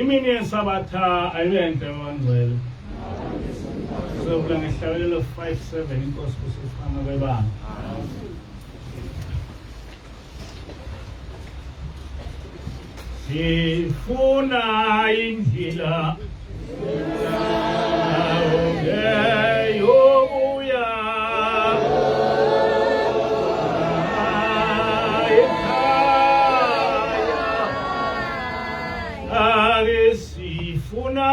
Imini yesabatha ayilento wangcwele. Sokula ngehlabelelo 5:7 inkosi kusifana kwebanga. Sifuna indlela yobuya sifuna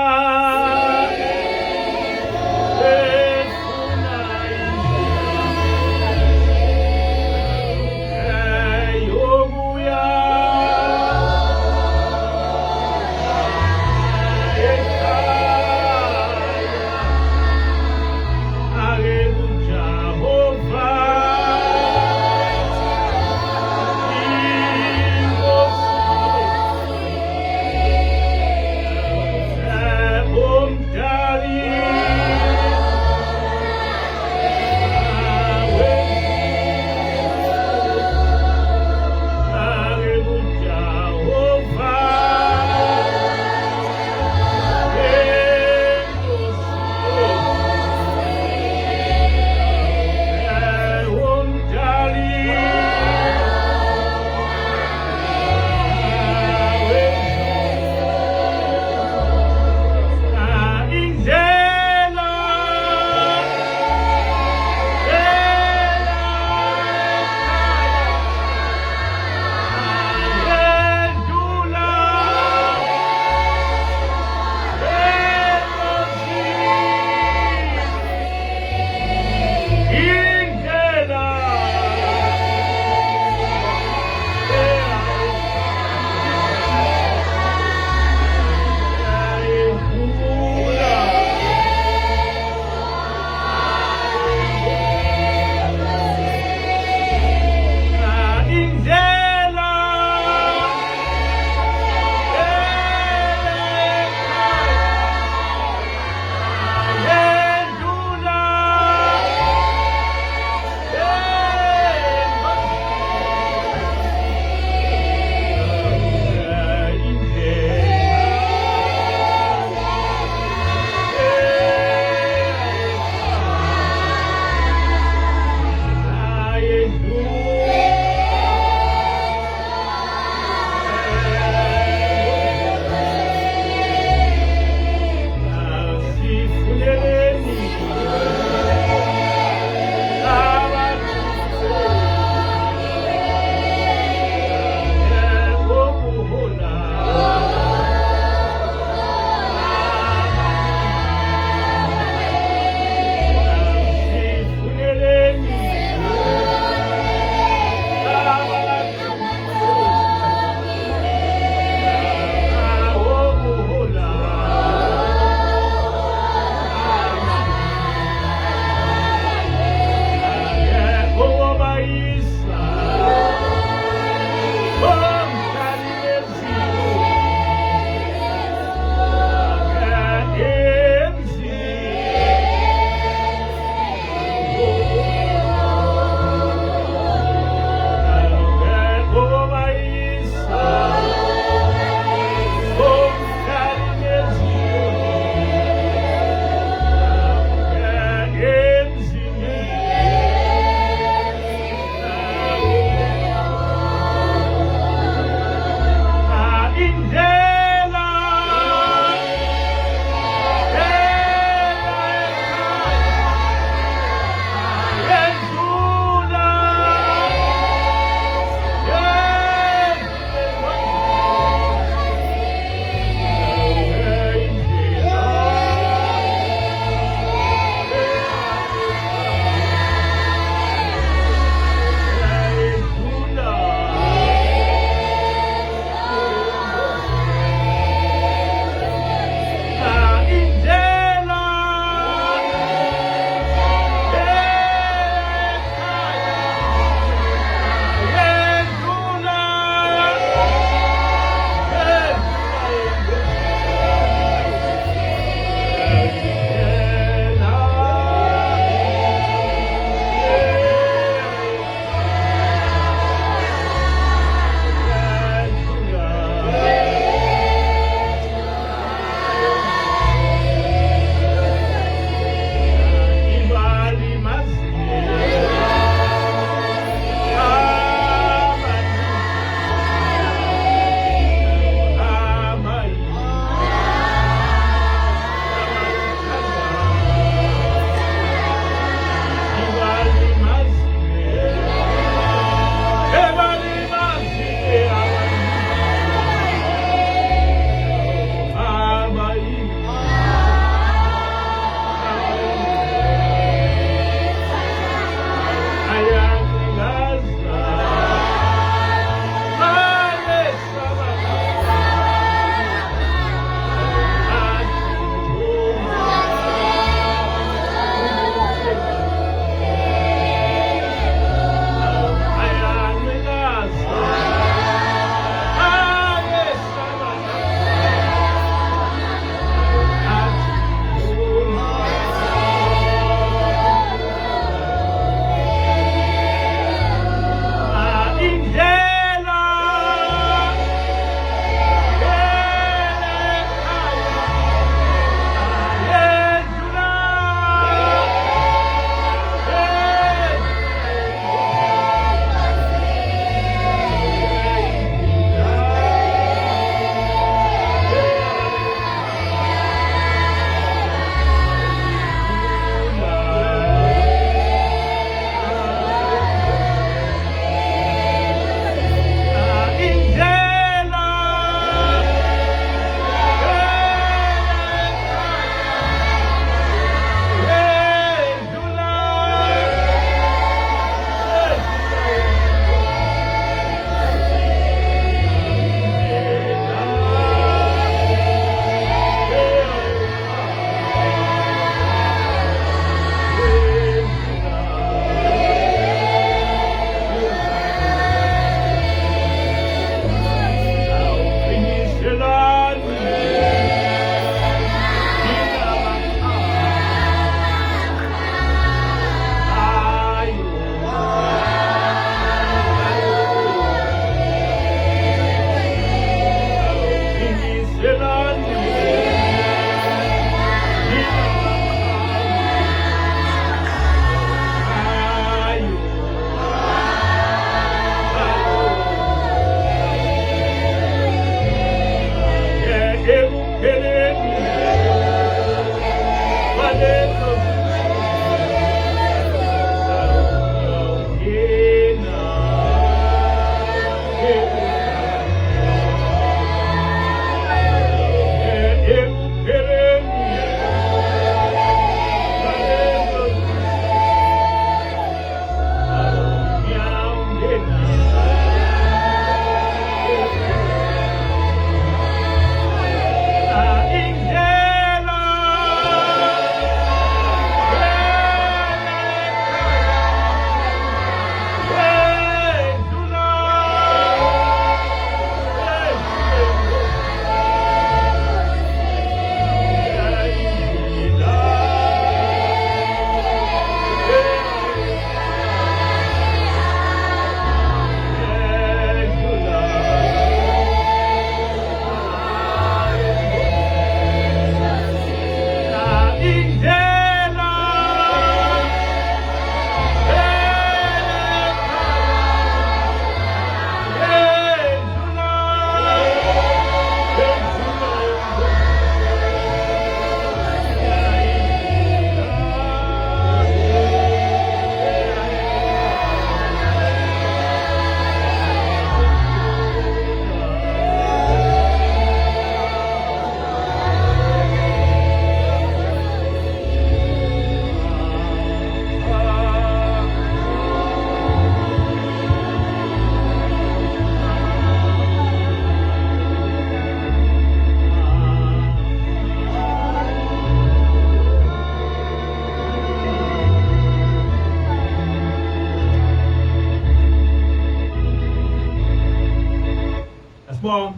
Sibonga.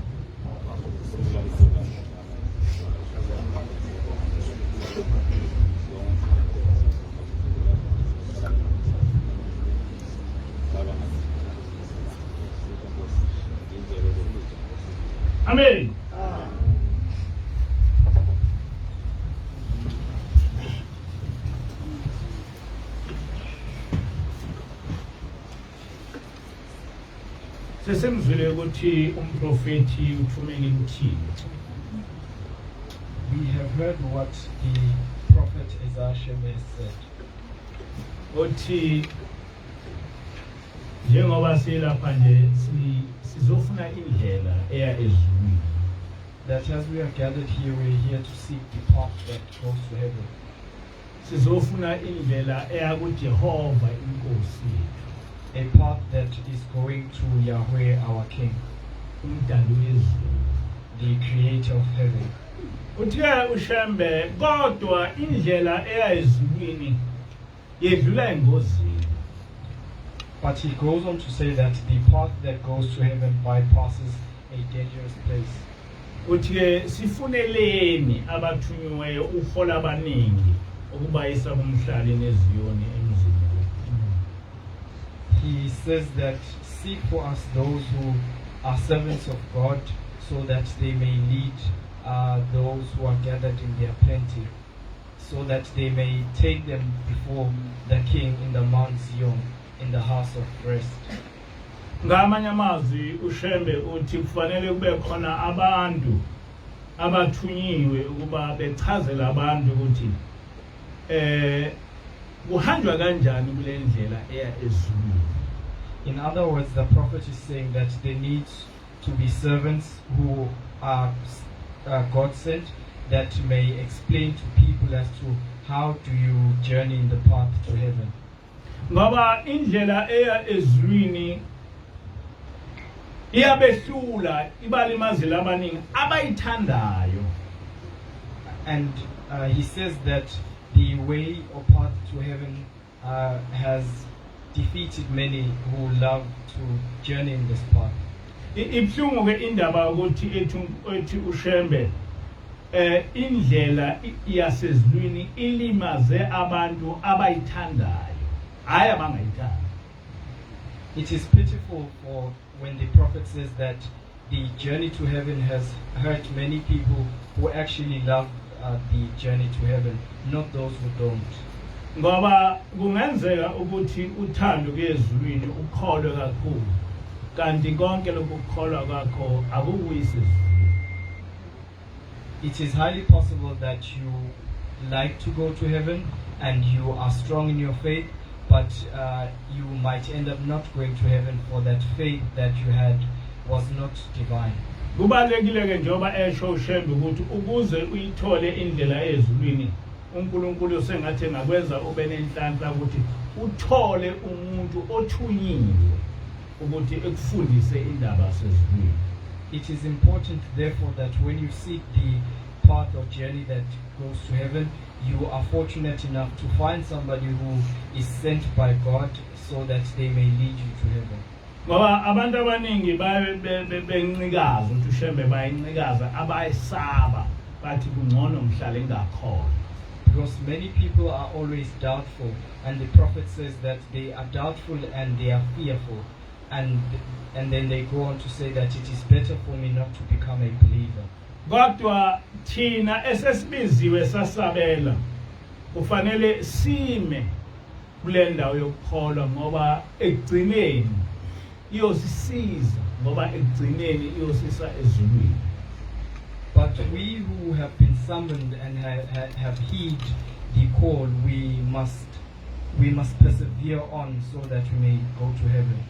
Amen. Sesemzwile ukuthi umprofeti uthumele uthini. We have heard what the prophet Isaiah has said. Uthi njengoba silapha nje sizofuna indlela eya ezulwini. That as we are gathered here, we are here to seek the path that goes to heaven. Sizofuna indlela eya kuJehova inkosi yethu. A path that is going to Yahweh our King, Umdali wezulu. the creator of heaven. Uthe uShembe kodwa indlela eya ezulwini yedlula engozini. But he goes on to say that the path that goes to heaven bypasses a dangerous place. Uthi sifuneleni abathunyiweyo uhola abaningi ukubayisa kumhlali neziyoni emzini. He says that seek for us those who are servants of God, so that they may lead those who are gathered in their plenty, so that they may take them before the King in the Mount Zion, in the house of rest. Ngamanye amazwi uShembe uthi kufanele kube khona abantu abathunyiwe ukuba bechazele abantu ukuthi kuhanjwa kanjani kule ndlela eya ezulwini. In other words, the prophet is saying that there needs to be servants who are God sent, that may explain to people as to how do you journey in the path to heaven. Ngoba indlela eya ezulwini iyabehlula ibalimazile abaningi abayithandayo. And he says that the way or path to heaven has defeated many who love to journey in this path. Ibhlungu ke indaba ukuthi ethi uShembe indlela yasezulwini ilimaze abantu abayithandayo hayi abangayithandi. It is pitiful for when the prophet says that the journey to heaven has hurt many people who actually love the journey to heaven, not those who don't. Ngoba kungenzeka ukuthi uthando kwezulwini ukholwe kakhulu kanti konke lokukholwa kwakho akukuyise. It is highly possible that you like to go to heaven and you are strong in your faith, but you might end up not going to heaven, for that faith that you had was not divine. Kubalekile ke njoba esho uShembe ukuthi ukuze uyithole indlela ezulwini uNkulunkulu sengathi ngakwenza ube nenhlanhla ukuthi uthole umuntu othunyiwe ukuthi ekufundise indaba sezulwini. It is important therefore that when you seek the path or journey that goes to heaven, you are fortunate enough to find somebody who is sent by God, so that they may lead you to heaven. Ngoba abantu abaningi bencikaza ukuthi uShembe bayincikaza abayisaba bathi kungcono mhlale ngakhona. Because many people are always doubtful, and the prophet says that they are doubtful and they are fearful, and then they go on to say that it is better for me not to become a believer. Kodwa thina esesibiziwe sasabela kufanele sime kule ndawo yokukholwa ngoba ekugcineni iyosisiza ngoba ekugcineni iyosisa ezulwini. But we who have been summoned and have heed the call, we must persevere on, so that we may go to heaven.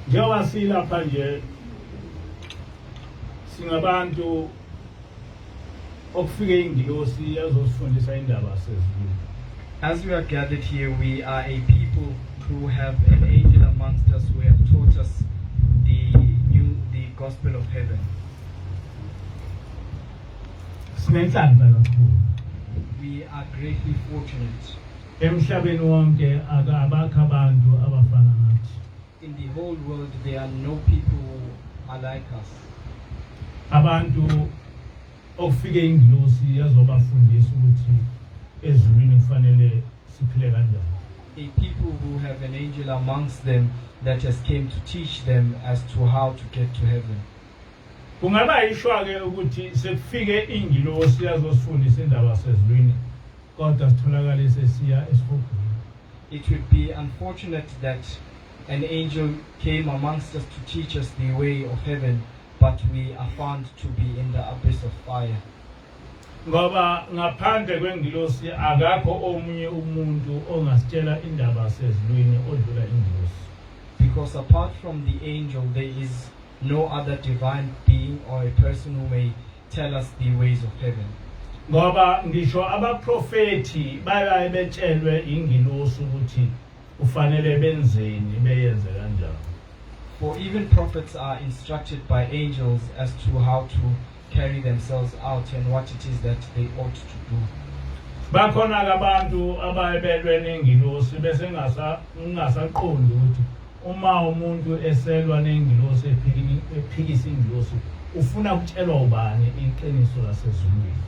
Njengoba silapha nje singabantu okufike ingilosi yazosifundisa indaba sezulwini. As we are gathered here, we are a people who have an angel amongst us who have taught us the gospel of heaven. Sinenhlanhla kakhulu. We are greatly fortunate. Emhlabeni wonke akabakho abantu abafana nathi. In the whole world, there are no people are like us. Abantu okufike ingilosi yazobafundisa ukuthi ezulwini kufanele siphile kanjani. A people who have an angel amongst them that has came to teach them as to how to get to heaven. Kungaba yishwa ke ukuthi sekufike ingilosi yazosifundisa indaba sezulwini kodwa sitholakala sesiya esihogweni. It would be unfortunate that an angel came amongst us to teach us the way of heaven, but we are found to be in the abyss of fire. Ngoba ngaphandle kwengilosi akakho omunye umuntu ongasitshela indaba sezulwini odlula ingilosi. Because apart from the angel, there is no other divine being or a person who may tell us the ways of heaven. Ngoba ngisho abaprofeti bayaye betshelwe ingilosi ukuthi ufanele benzeni beyenze kanjani. For even prophets are instructed by angels as to how to carry themselves out and what it is that they ought to do. Bakhona abantu abayebelwe nengilosi bese ngasaqondi ukuthi uma umuntu eselwa nengilosi ephikisa ingilosi ufuna ukutshelwa ubani iqiniso lasezulwini.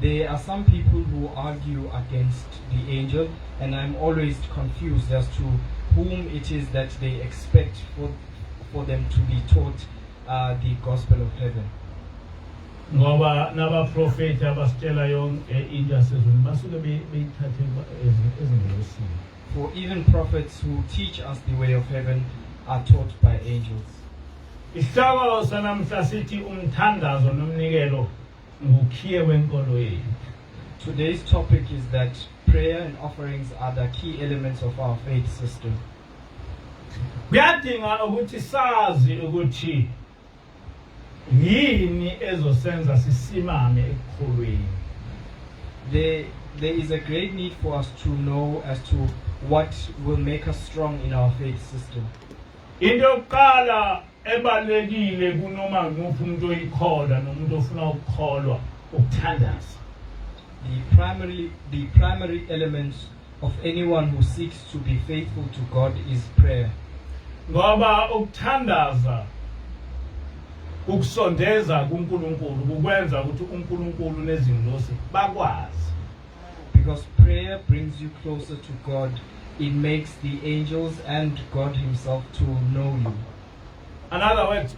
There are some people who argue against the angel, and I'm always confused as to whom it is that they expect for them to be taught the gospel of heaven. Ngoba nabaprofeti abasitshela yonke into yasezulwini basuke beyithathe ezingilosini. For even prophets who teach us the way of heaven are taught by angels. Isihloko sanamhla sithi umthandazo nomnikelo Kungukhiye Wenkolo yethu. Today's topic is that prayer and offerings are the key elements of our faith system. Kuyadinga ukuthi sazi ukuthi yini ezosenza sisimame ekukholweni. There is a great need for us to know as to what will make us strong in our faith system. Into yokuqala ebalekile kunoma nguphi umuntu oyikholwa nomuntu ofuna ukukholwa ukuthandaza. The primary element of anyone who seeks to be faithful to God is prayer. Ngoba ukuthandaza ukusondeza kuNkulunkulu kukwenza ukuthi uNkulunkulu nezingilosi bakwazi. Because prayer brings you closer to God. It makes the angels and God himself to know you. In other words,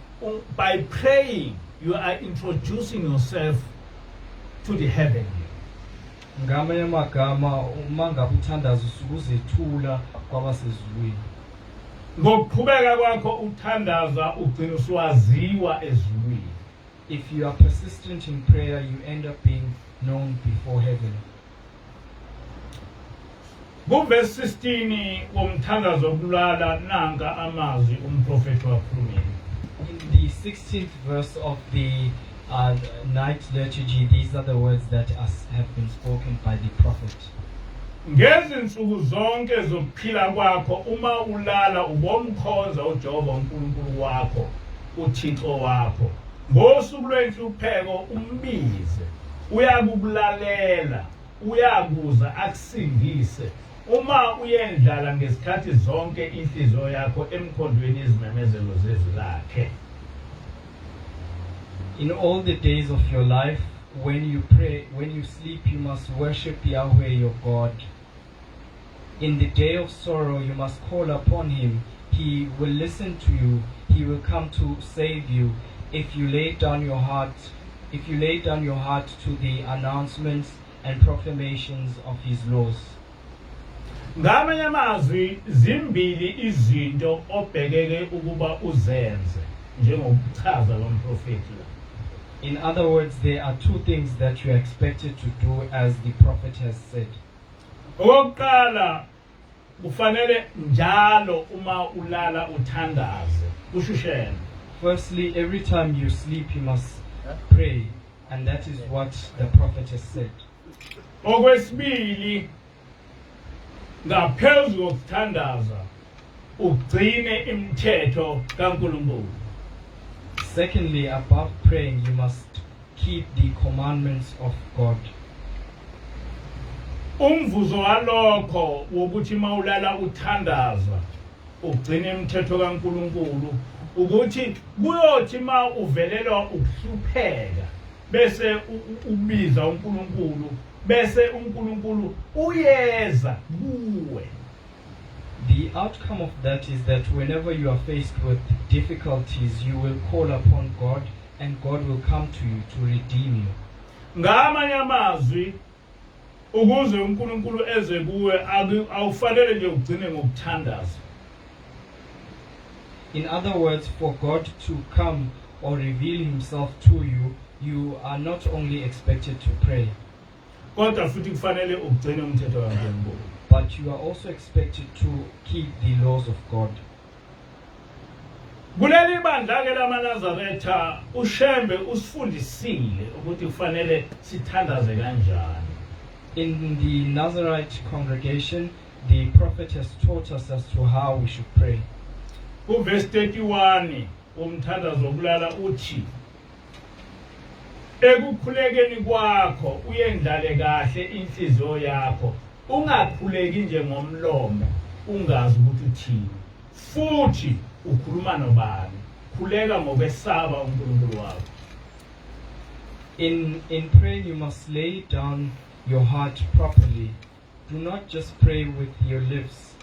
by praying, you are introducing yourself to the heavenly. Ngamanye amagama uma ngabe uthandaza usukuzethula kwabasezulwini. Ngokuqhubeka kwakho uthandaza ugcina uswaziwa ezulwini. If you are persistent in prayer, you end up being known before heaven. Verse 16 womthandazo wokulala nanka amazwi umprofeti wakhulumile. In the 16th verse of the night liturgy, these are the words that have been spoken by the prophet. Ngezinsuku zonke zokuphila kwakho uma ulala ubomkhonza uJehova uNkulunkulu wakho uThixo wakho. Ngosuku lwenhlupheko umbize, uyakubulalela, uyakuza akusindise. Uma uyendlala ngesikhathi zonke inhliziyo yakho emkhondweni ezimemezelo zezwi lakhe. In all the days of your life, when you pray, when you sleep, you must worship Yahweh your God. In the day of sorrow, you must call upon him. He will listen to you. He will come to save you. If you lay down your heart to the announcements and proclamations of his laws. Ngamanye amazwi zimbili izinto obhekeke ukuba uzenze njengokuchaza lomprofeti la. In other words, there are two things that you are expected to do as the prophet has said. Okokuqala kufanele njalo uma ulala uthandaze ushushene. Firstly, every time you sleep you must pray, and that is what the prophet has said. Okwesibili ngaphezu kokuthandaza ugcine imithetho kaNkulunkulu. Secondly, above praying, you must keep the commandments of God. Umvuzo walokho wokuthi mawulala uthandaza ugcine imithetho kaNkulunkulu ukuthi kuyothi ma uvelelwa ukuhlupheka bese ubiza uNkulunkulu bese uNkulunkulu uyeza kuwe. The outcome of that is that whenever you are faced with difficulties, you will call upon God and God will come to you to redeem you. Ngamanye amazwi ukuze uNkulunkulu eze kuwe awufanele nje ugcine ngokuthandaza. In other words, for God to come or reveal himself to you, you are not only expected to pray, Kodwa futhi kufanele ugcine umthetho kaNkulunkulu. but you are also expected to keep the laws of God. Kuleli bandla ke lamaNazaretha uShembe usifundisile ukuthi kufanele sithandaze kanjani. In the Nazarite congregation, the prophet has taught us as to how we should pray. Verse 31 Umthandazo wokulala uthi ekukhulekeni kwakho uyendlale kahle inhliziyo yakho ungakhuleki nje ngomlomo ungazi ukuthi uthini futhi ukhuluma nobani khuleka ngokwesaba uNkulunkulu wakho. In praying, you must lay down your heart properly. Do not just pray with your lips,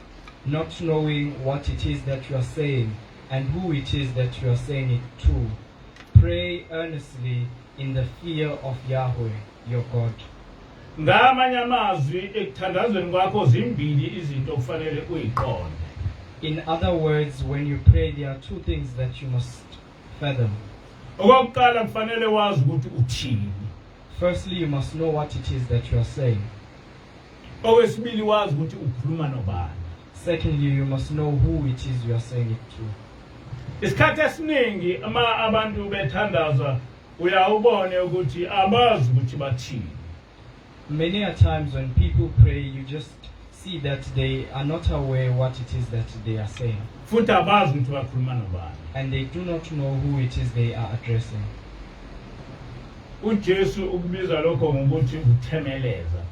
not knowing what it is that you are saying and who it is that you are saying it to. Pray earnestly in the fear of Yahweh, your God. Ngamanye amazwi ekuthandazweni kwakho zimbili izinto kufanele uyiqonde. In other words, when you pray, there are two things that you must fathom. Okokuqala kufanele wazi ukuthi uthini. Firstly, you must know what it is that you are saying. Okwesibili wazi ukuthi ukhuluma nobani. Secondly, you must know who it is you are saying it to. Isikhathi esiningi abantu bethandaza uyawubone ukuthi abazi ukuthi bathini. Many a times when people pray, you just see that they are not aware what it is that they are saying. Futhi abazi ukuthi bakhuluma nobani. And they do not know who it is they are addressing. uJesu ukubiza lokho ngokuthi uthemeleza.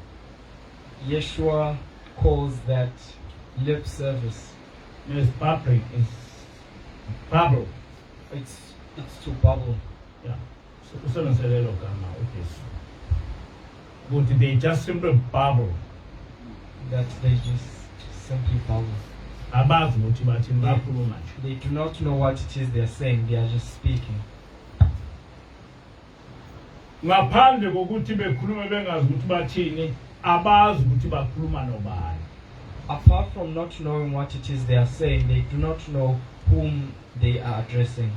Yeshua calls that lip service. Yes, babbling is bubble. It's to bubble. Yeah. So usebenzele lo gama uJesu. But they just simply bubble. That they just simply bubble. Abazi ukuthi bathini bakhuluma nje. They do not know what it is they are saying. They are just speaking. Ngaphandle kokuthi bekhuluma bengazi ukuthi bathini, abazi ukuthi bakhuluma nobani. Apart from not knowing what it is they are saying, they do not know whom they are addressing.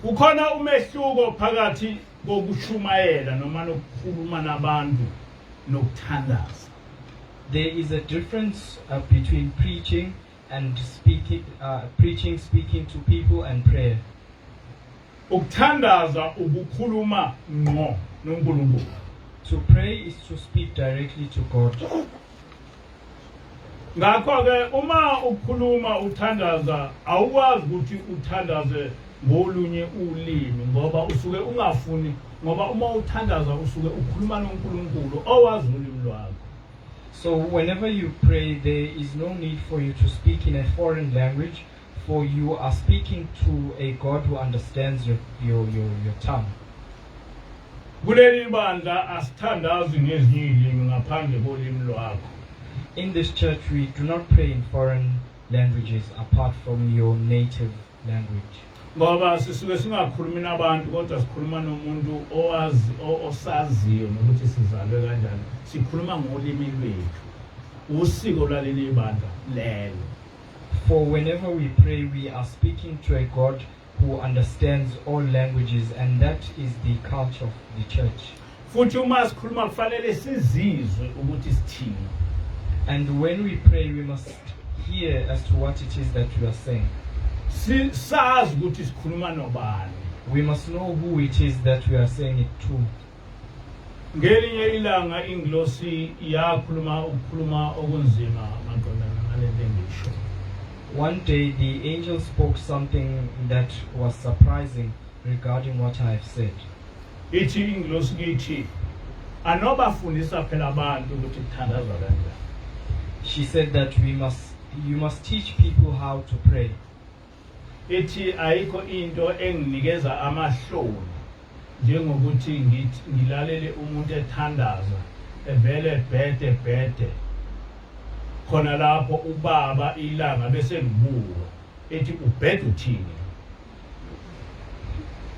Ukhona umehluko phakathi kokushumayela noma nokukhuluma nabantu nokuthandaza. There is a difference between preaching and speaking, speaking to people, and prayer. Ukuthandaza ukukhuluma ngqo noNkulunkulu. To pray is to speak directly to God. Ngakho ke uma ukhuluma uthandaza awukwazi ukuthi uthandaze ngolunye ulimi ngoba usuke ungafuni ngoba uma uthandaza usuke ukhuluma noNkulunkulu owazi ulimi lwakho. So whenever you pray, there is no need for you to speak in a foreign language, for you are speaking to a God who understands your tongue. Kuleli bandla asithandazi ngezinye izilimi ngaphandle kolimi lwakho. In this church, we do not pray in foreign languages apart from your native language. Ngoba sisuke singakhulumi nabantu kodwa sikhuluma nomuntu osaziyo nokuthi sizalwe kanjani. Sikhuluma ngolimi lwethu. Usiko lwaleli bandla lelo. For whenever we pray, we are speaking to a God who understands all languages, and that is the culture of the church. Futhi uma sikhuluma kufanele sizizwe ukuthi sithini. And when we pray, we must hear as to what it is that we are saying. Sazi ukuthi sikhuluma nobani. We must know who it is that we are saying it to. Ngelinye ilanga ingilosi yakhuluma okunzima maqondana nalento engisho. One day the angel spoke something that was surprising regarding what I have said. Ithi ingilosi ngithi anobafundisa phela abantu ukuthi kuthandazwa kanjani. She said that you must teach people how to pray. ethi ayikho into enginikeza amahloni njengokuthi ngilalele umuntu ethandaza evele bhede khona lapho ubaba ilanga bese ngibuka ethi ubhede uthini.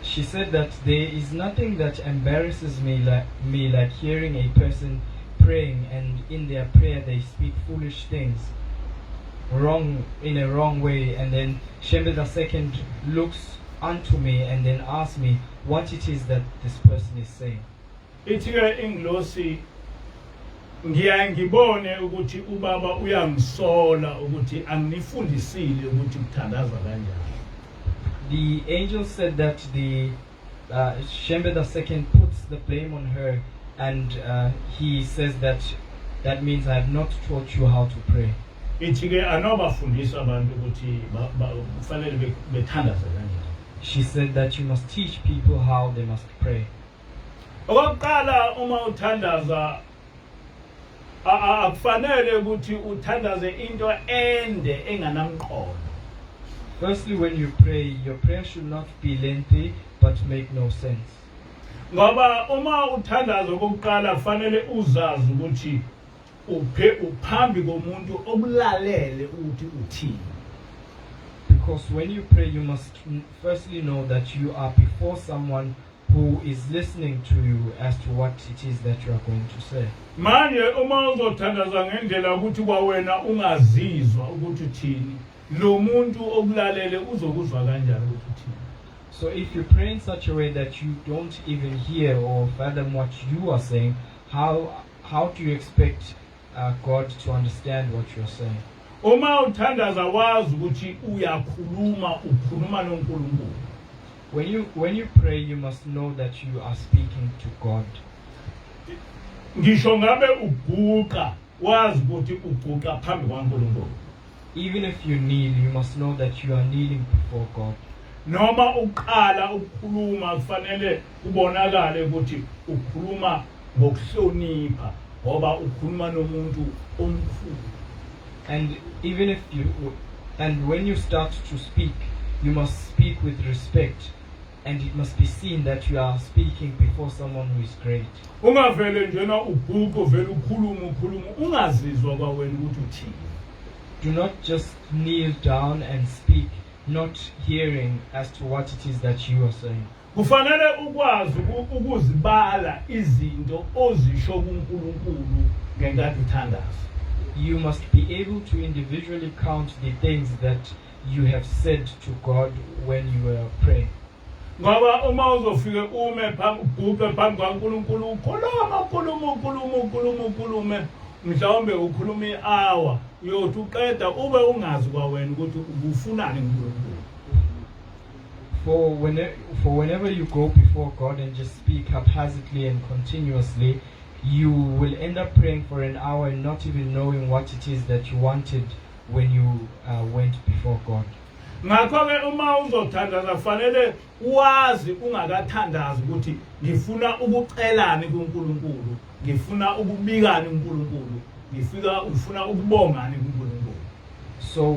She said that there is nothing that embarrasses me like hearing a person praying and in their prayer they speak foolish things in a wrong way, and then Shembe II looks unto me and then asks me what it is that this person is saying. Ithi ke ingilosi ngiyangibone ukuthi ubaba uyangisola ukuthi anginifundisile ukuthi ukuthandaza kanjani. The angel said that the Shembe II puts the blame on her, and he says that means I have not taught you how to pray. Ithi ke anobafundisa abantu ukuthi kufanele bethandaza kanjani. She said that you must teach people how they must pray. Okokuqala uma uthandaza akufanele ukuthi uthandaze into ende enganamqondo. Firstly, when you pray, your prayer should not be lengthy but make no sense. Ngoba uma uthandaza okokuqala kufanele uzazi ukuthi uphambi komuntu okulalele ukuthi uthini. Because when you pray, you must firstly know that you are before someone who is listening to you as to what it is that you are going to say. Manje uma uzothandaza ngendlela ukuthi kwawena ungazizwa ukuthi uthini, lo muntu okulalele uzokuzwa kanjani ukuthi uthini. So if you pray in such a way that you don't even hear or fathom what you are saying, how do you expect God to understand what you are saying? Uma uthandaza wazi ukuthi ukhuluma noNkulunkulu. When you pray, you must know that you are speaking to God. Ngisho ngabe uguqa wazi ukuthi uguqa phambi kwaNkulunkulu. Even if you kneel, you must know that you are kneeling before God. Noma uqala ukukhuluma kufanele kubonakale ukuthi ukhuluma ngokuhlonipha ngoba ukhuluma nomuntu omkhulu. And even if when you start to speak, you must speak with respect, and it must be seen that you are speaking before someone who is great. Ungavele njena uguqo vele ukhuluma ungazizwa kwawena ukuthi uthini. Do not just kneel down and speak, not hearing as to what it is that you are saying. Kufanele ukwazi ukuzibala izinto ozisho kuNkulunkulu ngenkathi uthandaza. You must be able to individually count the things that you have said to God when you were praying. Ngoba uma uzofike ubhuqe phambi kwaNkulunkulu ukhulume mhlawumbe ukhuluma i-hour uyothi uqeda ube ungazi kwawena ukuthi ufunani kuNkulunkulu. For whenever you go before God and just speak haphazardly and continuously, you will end up praying for an hour and not even knowing what it is that you wanted when you went before God. Ngakho-ke uma uzothandaza kufanele wazi ungakathandazi ukuthi ngifuna ukucelani kuNkulunkulu, ngifuna ukubikani kuNkulunkulu, ufuna ukubongani kuNkulunkulu. So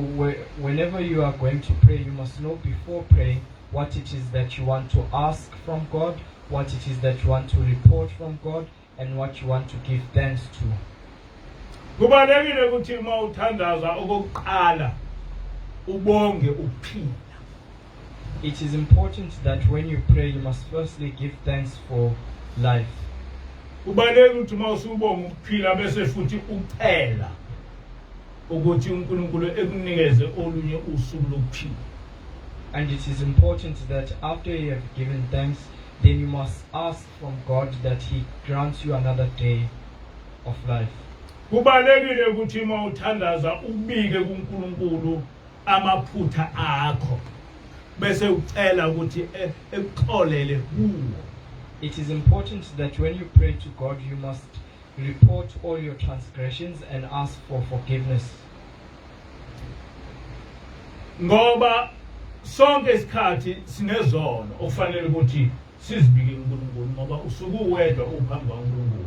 whenever you are going to pray, you must know before praying what it is that you want to ask from God, what it is that you want to report from God, and what you want to give thanks to. Kubalekile ukuthi uma uthandaza okokuqala ubonge ukuphila. It is important that when you pray, you must firstly give thanks for life. Kubalekile ukuthi uma usubonga ukuphila bese futhi ucela ukuthi uNkulunkulu ekunikeze olunye usuku lokuphila. And it is important that after you have given thanks, then you must ask from God that He grants you another day of life. Kubalekile ukuthi uma uthandaza ubike kuNkulunkulu amaphutha akho bese ucela ukuthi ekuxolele kuwo. It is important that when you pray to God, you must report all your transgressions and ask for forgiveness. Ngoba sonke isikhathi sinezono okufanele ukuthi sizibike kuNkulunkulu ngoba usuku wedwa uphambi kwaNkulunkulu.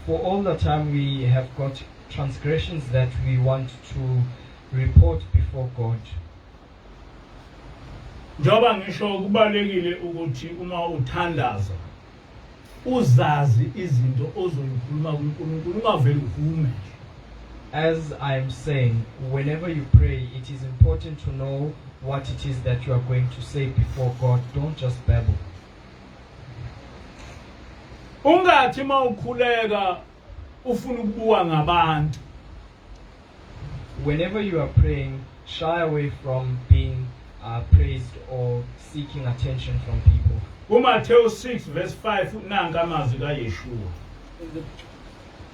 For all the time we have got transgressions that we want to report before God. njoba ngisho kubalekile ukuthi uma uthandaza uzazi izinto ozoyikhuluma kuNkulunkulu ungaveli uhume. As I'm saying, whenever you pray, it is important to know what it is that you are going to say before God. Don't just babble. Ungathi mawukhuleka ufuna ukubuka ngabantu. Whenever you are praying, shy away from being praised or seeking attention from people. Matthew 6 verse 5 nanga amazwi kaYeshua.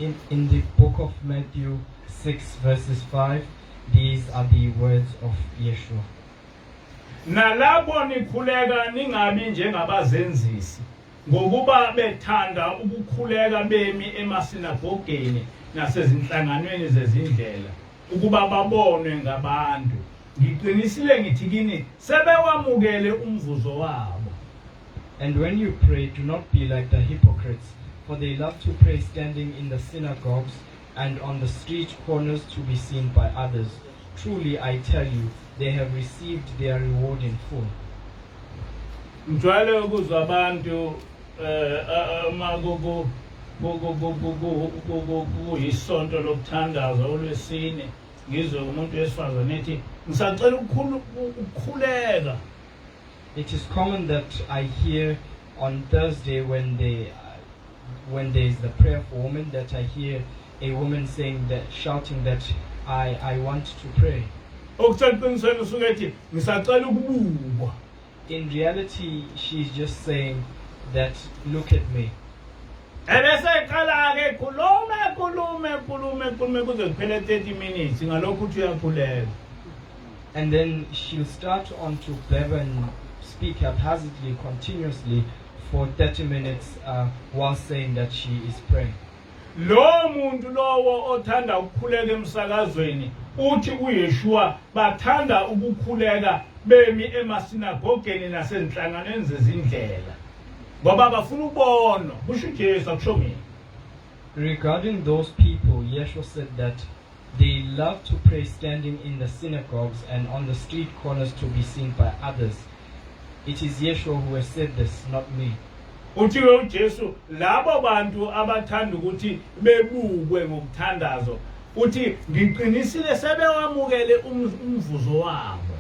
In the book of Matthew 6 verses 5, these are the words of Yeshua. Nalabo nikhuleka ningabi njengabazenzisi ngokuba bethanda ukukhuleka bemi emasinagogeni nasezinhlanganweni zezindlela ukuba babonwe ngabantu. Ngiqinisile ngithi kini sebewamukele umvuzo wabo. And when you pray, do not be like the hypocrites, for they love to pray standing in the synagogues and on the street corners to be seen by others. Truly, I tell you, they have received their reward in full. Mjwayele ukuzwa abantu magogo isonto lokuthandaza olwesine ngizwe umuntu wesifazane ethi ngisacela ukukhuleka. It is common that I hear on Thursday when there is the prayer for women, that I hear a woman saying that, shouting that I want to pray. In reality, she's just saying that look at me. And then she'll start on to blabber and speak haphazardly, continuously for 30 minutes while saying that she is praying. Lo muntu lowo othanda ukukhuleka emsakazweni uthi uYeshua bathanda ukukhuleka bemi emasinagogeni nasenhlanganweni zezindlela ngoba bafuna ubonwa kusho uJesu akusho mina. Regarding those people, Yeshua said that they love to pray standing in the synagogues and on the street corners to be seen by others. It is Yeshua who has said this, not me. Uthi uJesu labo bantu abathanda ukuthi bebukwe ngokuthandazo uthi ngiqinisile sebewamukele umvuzo wabo.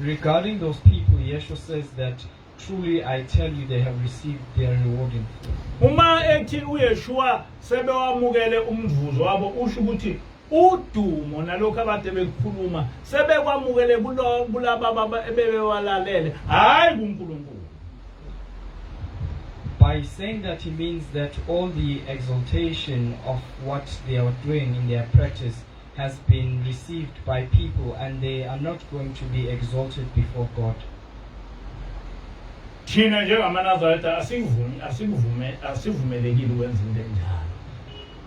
Regarding those people, Yeshua says that truly I tell you they have received their reward in full. Uma ethi uYeshua sebewamukele umvuzo wabo usho ukuthi udumo nalokho abade bekukhuluma sebekwamukele kulaba ebebewalalele hayi kuNkulunkulu. By saying that, he means that all the exaltation of what they are doing in their practice has been received by people, and they are not going to be exalted before God. Thina njengamanazareta asivumelekile ukwenza into enjalo.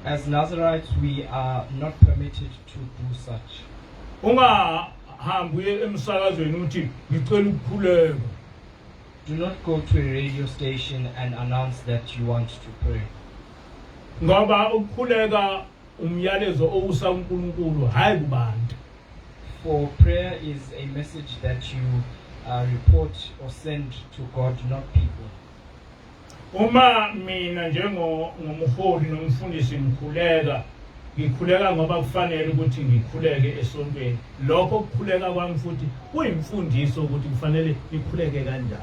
As Nazarites, we are not permitted to do such. Ungahambi emsakazweni uthi ngicela ukukhuleka. Do not go to a radio station and announce that you want to pray. Ngoba ukukhuleka umyalezo owusa uNkulunkulu hayi kubantu. For prayer is a message that you report or send to God, not people. Uma mina ngomholi nomfundisi ngikhuleka ngoba kufanele ukuthi ngikhuleke esontweni. Lokho kukhuleka kwami futhi kuyimfundiso ukuthi kufanele ngikhuleke kanjani.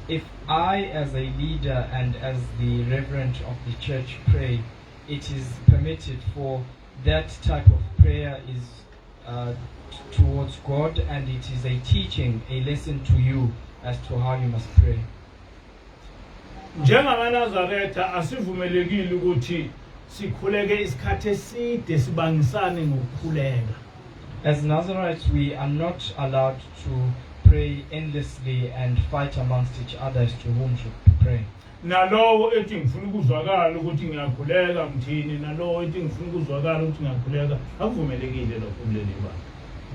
If I, as a leader and as the reverend of the church, pray, it is permitted, for that type of prayer is towards God, and it is a teaching, a lesson to you as to how you must pray. Njengamanazareta asivumelekile ukuthi sikhuleke isikhathi eside sibangisane ngokukhuleka. As Nazarites, we are not allowed to pray endlessly and fight amongst each other as to whom should pray. Nalowo ethi ngifuna ukuzwakala ukuthi ngiyakhuleka ngithini nalowo ethi ngifuna ukuzwakala ukuthi ngiyakhuleka akuvumelekile lokho kuleli banga.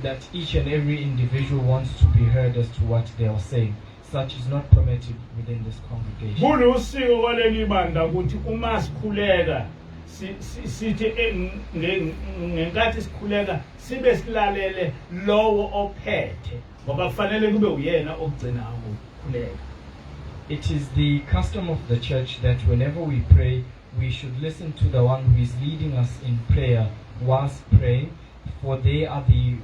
That each and every individual wants to be heard as to what they are saying. Such is not permitted within this congregation. Kulusiko kwaleli banga ukuthi uma sikhuleka sithi ngenkathi sikhuleka sibe silalele lowo ophethe ngoba kufanele kube uyena ogcina ukukhuleka. It is the custom of the church that whenever we pray, we should listen to the one who is leading us in prayer whilst praying, for they are the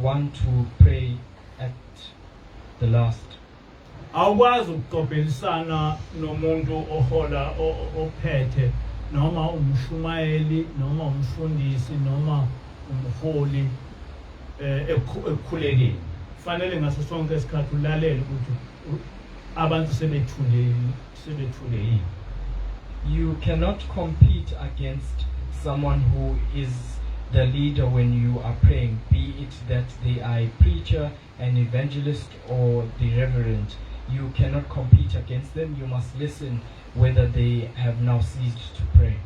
one to pray at the last. Awukwazi ukuqophelisana nomuntu ohola ophethe noma umshumayeli noma umfundisi noma umholi ekukhulekeni. Kufanele ngaso sonke isikhathi ulalele ukuthi abantu sebethule. You cannot compete against someone who is the leader when you are praying, be it that they are a preacher, an evangelist, or the reverend. You cannot compete against them. You must listen whether they have now ceased to pray.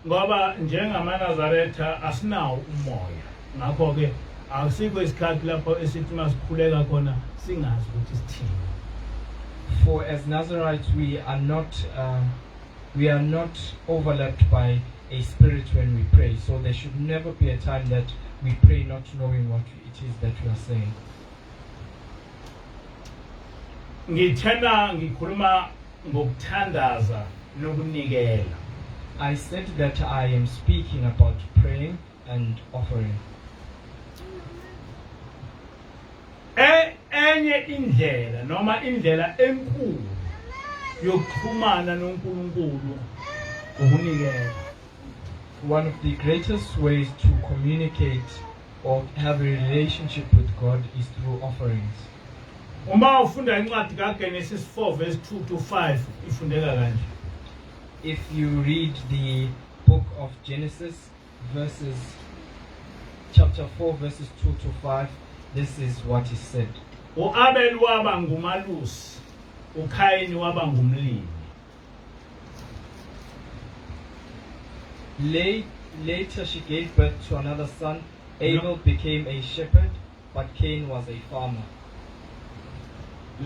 Ngoba njengamaNazaretha asinawo umoya. Ngakho ke asikho isikhathi lapho esithi masikhuleka khona singazi ukuthi sithini. For as Nazarites, we are not overlapped by a spirit when we pray. So there should never be a time that we pray not knowing what it is that we are saying. Ngikhuluma ngokuthandaza nokunikela. I said that I am speaking about praying and offering. Enye indlela noma indlela enkulu yokuxhumana noNkulunkulu ukunikela. One of the greatest ways to communicate or have a relationship with God is through offerings. Uma ufunda incwadi kaGenesis 4 verse 2 to 5 ifundeka kanje. If you read the book of Genesis chapter 4 verses 2 to 5, this is what is said. uAbel waba ngumalusi, uKhayini waba ngumlimi. Later she gave birth to another son. Abel became a shepherd, but Cain was a farmer.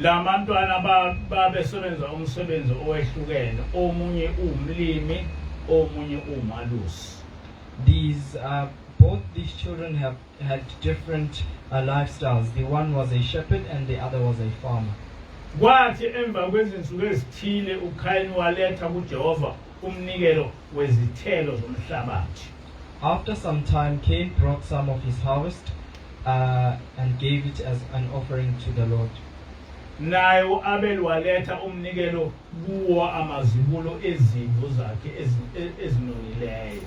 Lamantwana babesebenza umsebenzi owehlukene, omunye umlimi, omunye umalusi. Both these children had different lifestyles. The one was a shepherd and the other was a farmer. Kwathi emva kwezinsuku ezithile uKhayini waletha kuJehova umnikelo wezithelo zomhlabathi. After some time, Cain brought some of his harvest and gave it as an offering to the Lord. Naye uAbel waletha umnikelo kuwo amazibulo ezimvu zakhe ezinonileyo.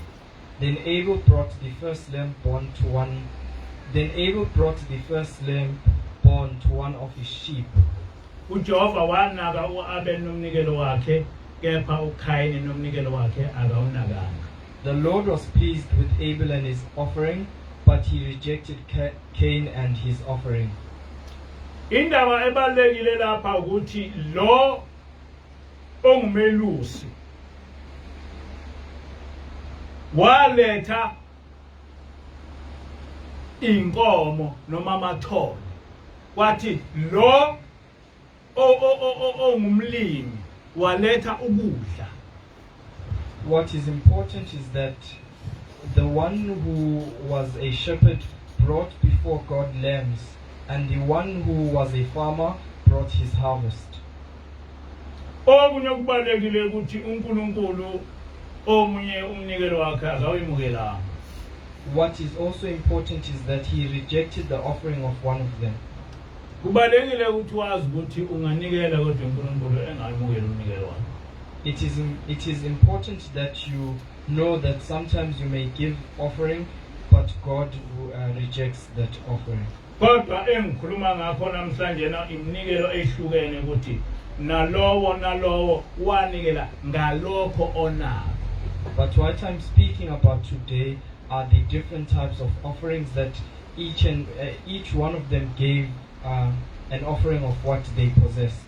Then Abel brought the first lamb born to one of his sheep. uJehova wanaka uAbel nomnikelo wakhe, kepha uKhayini nomnikelo wakhe akawunakanga. The Lord was pleased with Abel and his offering, but he rejected Cain and his offering. Indaba ebalekile lapha ukuthi lo ongumelusi waletha inkomo noma amathole, kwathi lo ongumlimi waletha ukudla. What is important is that the one who was a shepherd brought before God lambs, and the one who was a farmer brought his harvest. Okunye kubalekile ukuthi uNkulunkulu omunye umnikelo wakhe akawimukelanga. What is also important is that he rejected the offering of one of them. Kubalekile ukuthi wazi ukuthi unganikela kodwa uNkulunkulu engayimukela umnikelo wakhe. It is important that you know that sometimes you may give offering, but God rejects that offering. Kodwa engikhuluma ngakho namhlanje na imnikelo ehlukene ukuthi nalowo wanikela ngalokho onako. But what I'm speaking about today are the different types of offerings that each one of them gave an offering of what they possessed.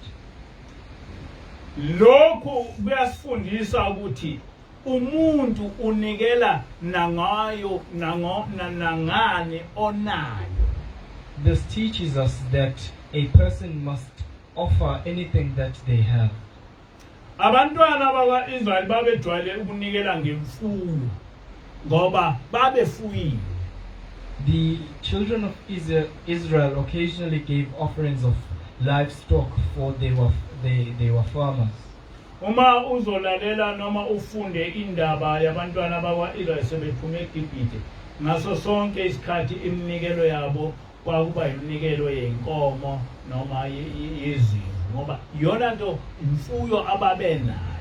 Lokhu kuyasifundisa ukuthi umuntu unikela nangayo nangani onayo. This teaches us that a person must offer anything that they have. abantwana bakwa-Israyeli babejwayele ukunikela ngemfuyo ngoba babefuyile. The children of Israel occasionally gave offerings of livestock, for they were farmers. Uma uzolalela noma ufunde indaba yabantwana bakwa-Israyeli sebephume eGibhite, ngaso sonke isikhathi iminikelo yabo kwakuba iminikelo yenkomo noma yezimvu ngoba yona nto imfuyo ababenayo.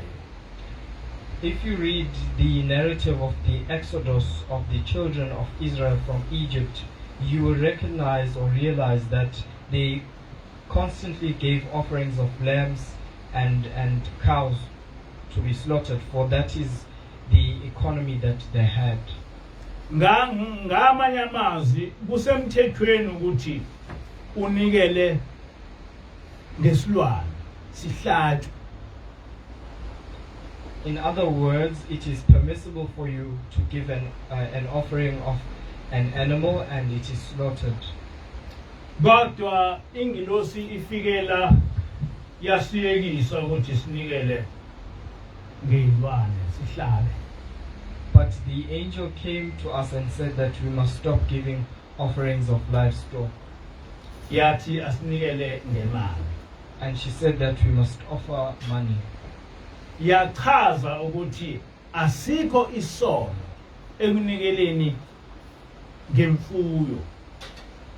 If you read the narrative of the exodus of the children of Israel from Egypt, you will recognize or realize that they constantly gave offerings of lambs and cows to be slaughtered, for that is the economy that they had. Ngamanye amazwi kusemthethweni ukuthi unikele ngesilwane sihlatshwe. In other words, it is permissible for you to give an offering of an animal and it is slaughtered. Kodwa ingilosi ifikela yasiyekisa ukuthi sinikele ngezilwane sihlabe. But the angel came to us and said that we must stop giving offerings of livestock. Yathi asinikele ngemali. And she said that we must offer money. Yachaza ukuthi asikho isono ekunikeleni ngemfuyo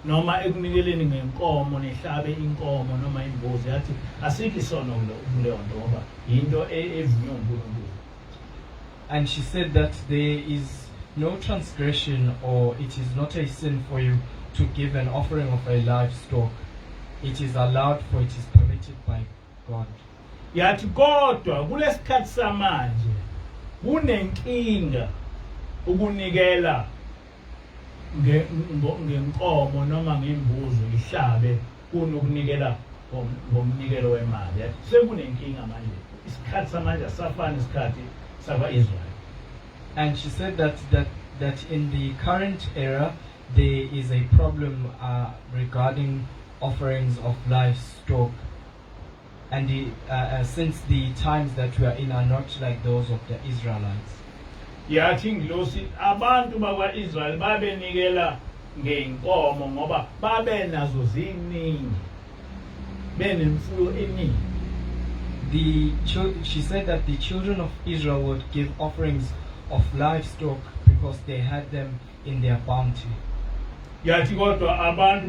noma ekunikeleni ngenkomo nehlabe inkomo noma imbuzi. Yathi asikho isono kuleyo nto ngoba into evunywe uNkulunkulu. And she said that there is no transgression, or it is not a sin for you to give an offering of a livestock. It is allowed, for it is permitted by God. Yathi kodwa kulesikhathi samanje kunenkinga ukunikela ngenkomo noma ngembuzi ihlabe kunokunikela ngomnikelo wemali. Yathi sekunenkinga manje, isikhathi samanje asafani isikhathi sakwa-Israyeli. And she said that in the current era there is a problem regarding offerings of livestock, and since the times that we are in are not like those of the Israelites. Yathi ingilosi abantu bakwa-Israyeli babenikela ngeenkomo ngoba babenazo ziningi, benemfuyo eningi. She said that the children of Israel would give offerings of livestock because they had them in their bounty. Yathi kodwa abantu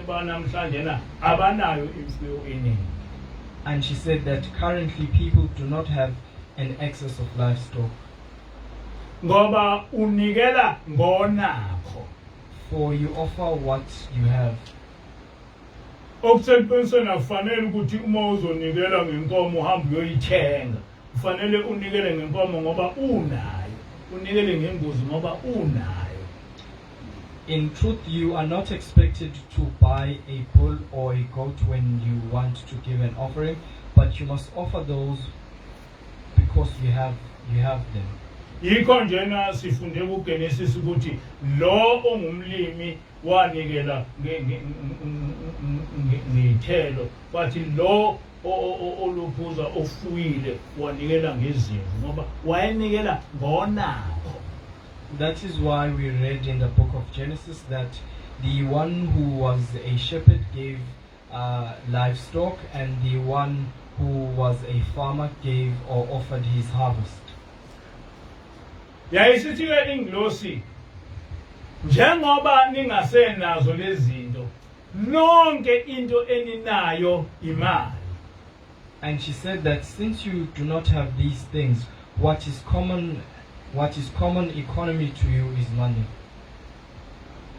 banamhlanje na abanayo imfuyo eningi. And she said that currently people do not have an excess of livestock. Ngoba unikela ngonakho. For you offer what you have. Okuseqinisweni akufanele ukuthi uma uzonikela ngenkomo uhambe uyoyithenga. Kufanele unikele ngenkomo ngoba unayo, unikele ngembuzi ngoba unayo. In truth, you are not expected to buy a bull or a goat when you want to give an offering, but you must offer those because you have them. Yikho njena sifunde kuGenesis ukuthi lo ongumlimi wanikela ngethelo, bathi lo oluphuza ofuyile wanikela ngezimvu ngoba wayenikela ngonakho. That is why we read in the book of Genesis that the one who was a shepherd gave livestock, and the one who was a farmer gave or offered his harvest. Yayisithi-ke ingilosi, njengoba ningasenazo lezinto, nonke into eninayo imali. And she said that since you do not have these things, what is common economy to you is money.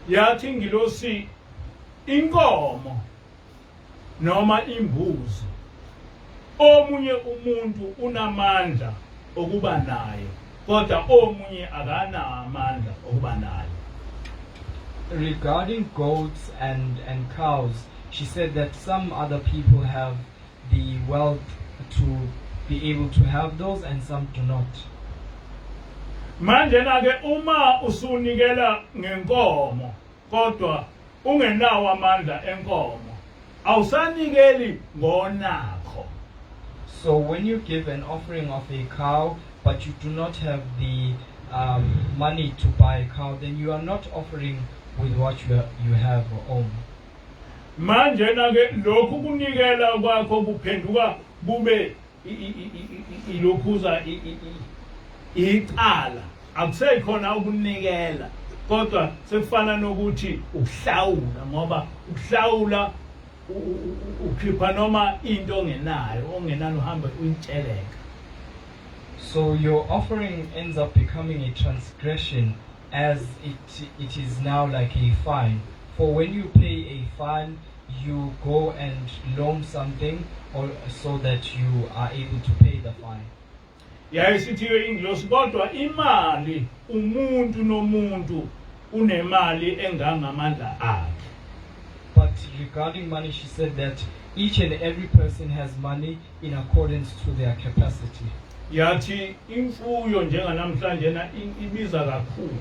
Yathi ingilosi, inkomo noma imbuzi omunye umuntu unamandla okuba nayo, kodwa omunye akanamandla okuba nayo. Regarding goats and cows, she said that some other people have the wealth to be able to have those and some do not. Manje na-ke uma usunikela ngenkomo kodwa ungenawo amandla enkomo, awusanikeli ngonakho. So when you give an offering of a cow, but you do not have the money to buy a cow, then you are not offering with what you have or own. Manje na ke lokhu kunikela kwakho kuphenduka kube ilokhuza icala akusekhona ukunikela kodwa sekufana nokuthi ukuhlawula ngoba ukuhlawula ukhipha noma into ongenayo ongenalo uhambe uyitsheleka. So your offering ends up becoming a transgression, as it is now like a fine. For when you pay a fine, you go and loan something or so that you are able to pay the fine. Yayisithiwe ingilosi kodwa imali umuntu nomuntu unemali engangamandla akhe. But regarding money, she said that each and every person has money in accordance to their capacity. Yathi imfuyo njenganamhlanje na ibiza kakhulu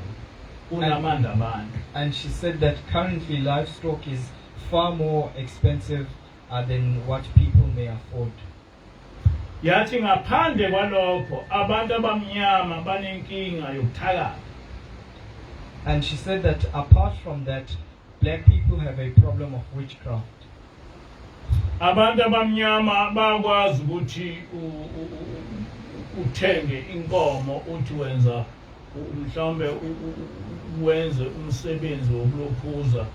kunamandla abantu. And she said that currently livestock is far more expensive than what people may afford. Yathi ngaphandle kwalokho abantu abamnyama banenkinga yokuthakatha. And she said that apart from that, black people have a problem of witchcraft. Abantu abamnyama bakwazi ukuthi uthenge inkomo uthi wenza mhlawumbe wenze umsebenzi wokulokhuza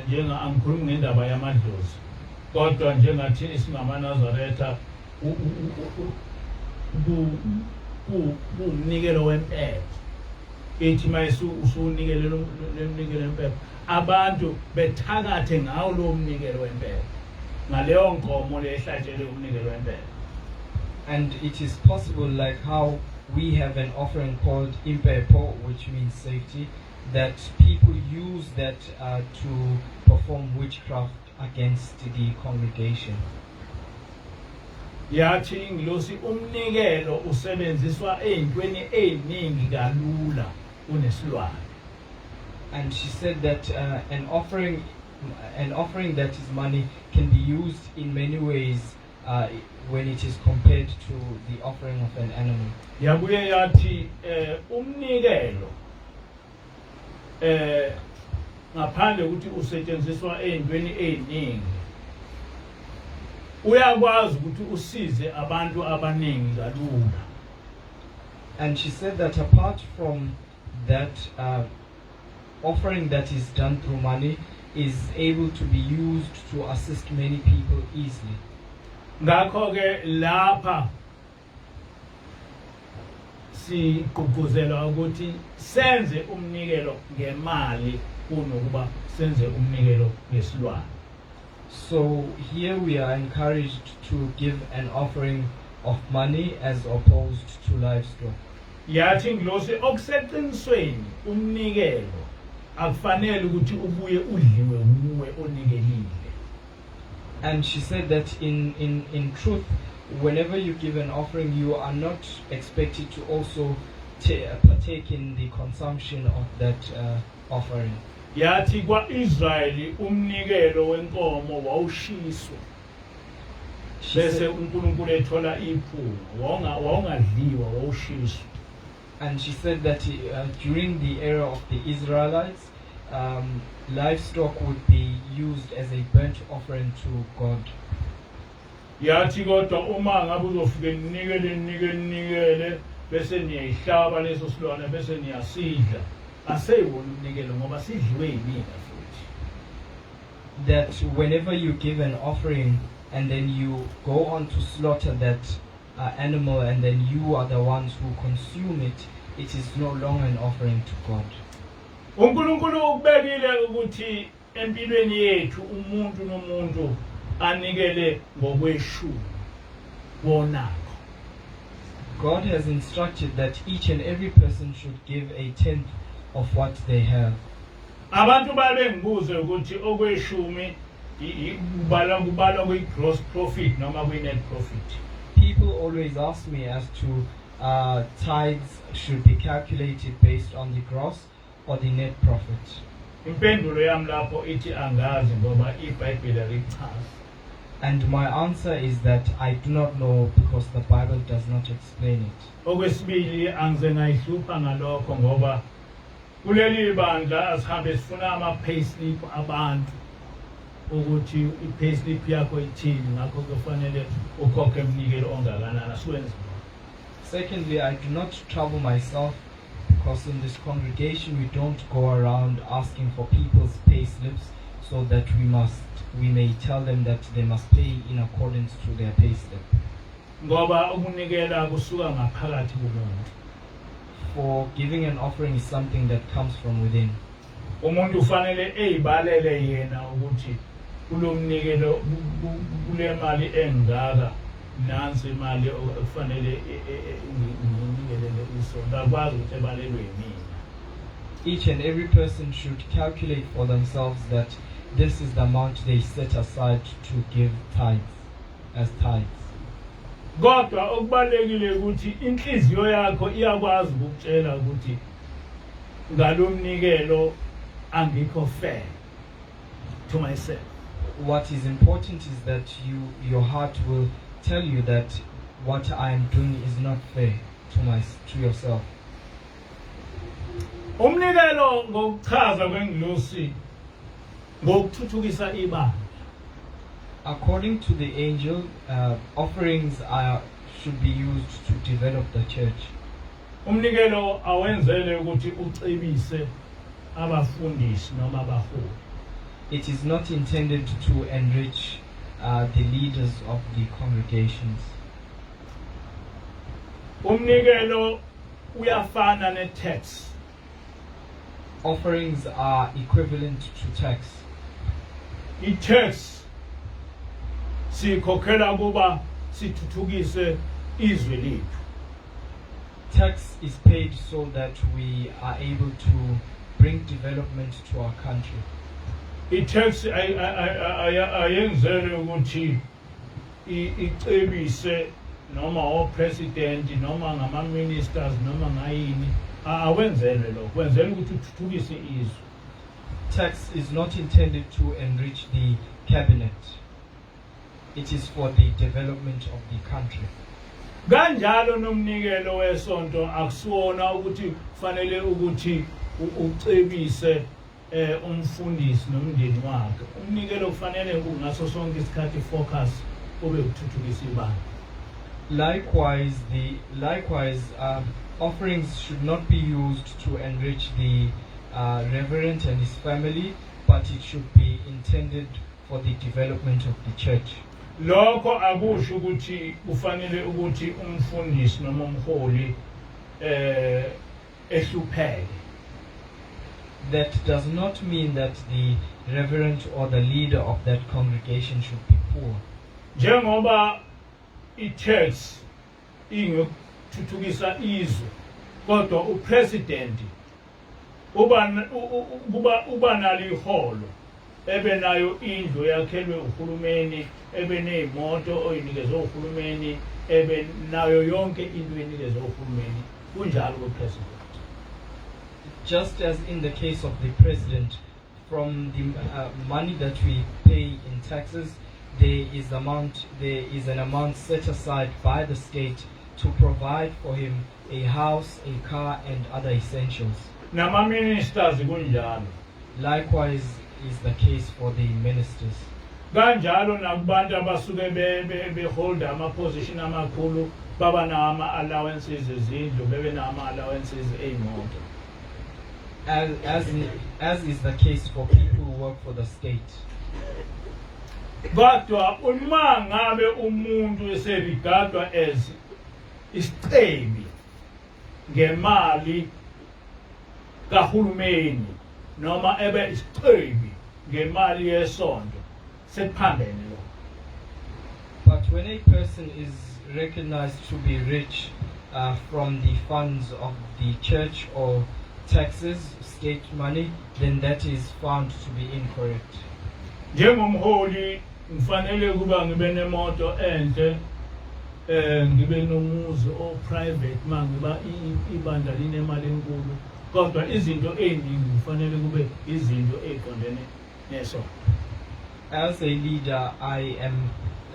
njenga angikhulumi ngendaba yamadlozi kodwa njengathi isingamaNazaretha umnikelo wempepho ethi mayisu usunikele lo mnikelo wempepho abantu bethakathe ngawo lo mnikelo wempepho ngaleyo nkomo lehlatshelwe umnikelo wempepho. And it is possible, like how we have an offering called impepo, which means safety, that people use that to perform witchcraft against the congregation. Yathi ingilosi umnikelo usebenziswa ezintweni eziningi kalula kunesilwane. And she said that an offering that is money can be used in many ways when it is compared to the offering of an animal. Yabuye yathi umnikelo ngaphandle ukuthi usetshenziswa ezintweni eziningi uyakwazi ukuthi usize abantu abaningi kalula. And she said that apart from that offering that is done through money is able to be used to assist many people easily. Ngakho ke lapha sigqugquzelwa ukuthi senze umnikelo ngemali kunokuba senze umnikelo ngesilwane. So here we are encouraged to give an offering of money as opposed to livestock. Yathi ngilosi okuseqinisweni umnikelo akufanele ukuthi ubuye udliwe nguwe onikelile. And she said that in truth, whenever you give an offering, you are not expected to also partake in the consumption of that offering. Yathi kwa-Israyeli umnikelo wenkomo wawushiswa bese uNkulunkulu ethola iphunga wawungadliwa wawushiswa. And she said that during the era of the Israelites, livestock would be used as a burnt offering to God. Yathi kodwa uma ngabe uzofike ninikele bese niyayihlaba leso silwane bese niyasidla aseyibona umnikelo ngoba sidliwe yimina futhi. That whenever you give an offering and then you go on to slaughter that animal and then you are the ones who consume it, it is no longer an offering to God. uNkulunkulu ubekile ukuthi empilweni yethu umuntu nomuntu anikele ngokweshumi wonakho. God has instructed that each and every person should give a tenth of what they have. Abantu babengibuze ukuthi okweshumi kubalwa kwi-gross profit noma kwi-net profit. People always ask me as to tithes should be calculated based on the gross or the net profit. Impendulo yami lapho ithi angazi ngoba iBhayibheli alichazi. And my answer is that I do not know because the Bible does not explain it. Okwesibili angize ngayihlupha ngalokho ngoba kuleli bandla asihambe sifuna ama-payslip abantu ukuthi i-payslip yakho ithini ngakho kufanele ukhokhe umnikelo ongakanani asiwenzi. Secondly, I do not trouble myself because in this congregation we don't go around asking for people's pay slips so that we may tell them that they must pay in accordance to their pay slip. Ngoba ukunikela kusuka ngaphakathi kumuntu. For giving an offering is something that comes from within. Umuntu ufanele eyibalele yena ukuthi kulomnikelo kule mali engaka nansi imali okufanele nginikelele isonto akwazi ukuthi ebalelwe yimina. Each and every person should calculate for themselves that this is the amount they set aside to give tithes as tithes. Kodwa okubalekile ukuthi inhliziyo yakho iyakwazi ukutshela ukuthi ngalomnikelo angikho fair to myself. What is important is that your heart will tell you that what I am doing is not fair to yourself. Umnikelo ngokuchaza kwengilosi ngokuthuthukisa ibandla. According to the angel, offerings should be used to develop the church. Umnikelo awenzele ukuthi ucebise abafundisi noma abaholi. It is not intended to enrich the leaders of the congregations. Umnikelo uyafana ne-tax. Offerings are equivalent to tax. I-tax sikhokhela kuba sithuthukise izwe lethu. Tax is paid so that we are able to bring development to our country. I-tax ayenzele ukuthi icebise noma o-president noma ngama-ministers noma ngayini awenzele lokho wenzele ukuthi uthuthukise izwe. Tax is not intended to enrich the cabinet. It is for the development of the country. Kanjalo nomnikelo wesonto akusiwona ukuthi kufanele ukuthi ucebise umfundisi nomndeni wakhe. Umnikelo kufanele ngaso sonke isikhathi focus ube ukuthuthukisa ibandla. Likewise, offerings should not be used to enrich the reverend and his family, but it should be intended for the development of the church. Lokho akusho ukuthi kufanele ukuthi umfundisi noma umholi ehlupheke. That does not mean that the reverend or the leader of that congregation should be poor. Njengoba i-tax ingokuthuthukisa izwe kodwa upresident uba nalo iholo ebe nayo indlu yakhelwe uhulumeni ebe nezimoto oyinikezwe uhulumeni ebe nayo yonke into enikezwe uhulumeni kunjalo kupresident. Just as in the case of the president, from the money that we pay in taxes, there is an amount set aside by the state to provide for him a house, a car, and other essentials. Nama-ministers kunjalo. Likewise is the case for the ministers. Kanjalo nakubantu abasuke beholda ama-position amakhulu baba nama-allowances ezindlu bebe nama-allowances ey'moto. As is the case for people who work for the state. Kodwa uma ngabe umuntu eserigadwa as isicebi ngemali kahulumeni noma ebe isicebi ngemali yesonto sekuphambene lo. But when a person is recognized to be rich from the funds of the church or taxes, state money, then that is found to be incorrect. Njengomholi ngifanele kuba ngibe nemoto enhle ngibe nomuzi o private mangiba ibandla linemali enkulu kodwa izinto eziningi kufanele kube izinto eziqondene nesonto. As a leader, I am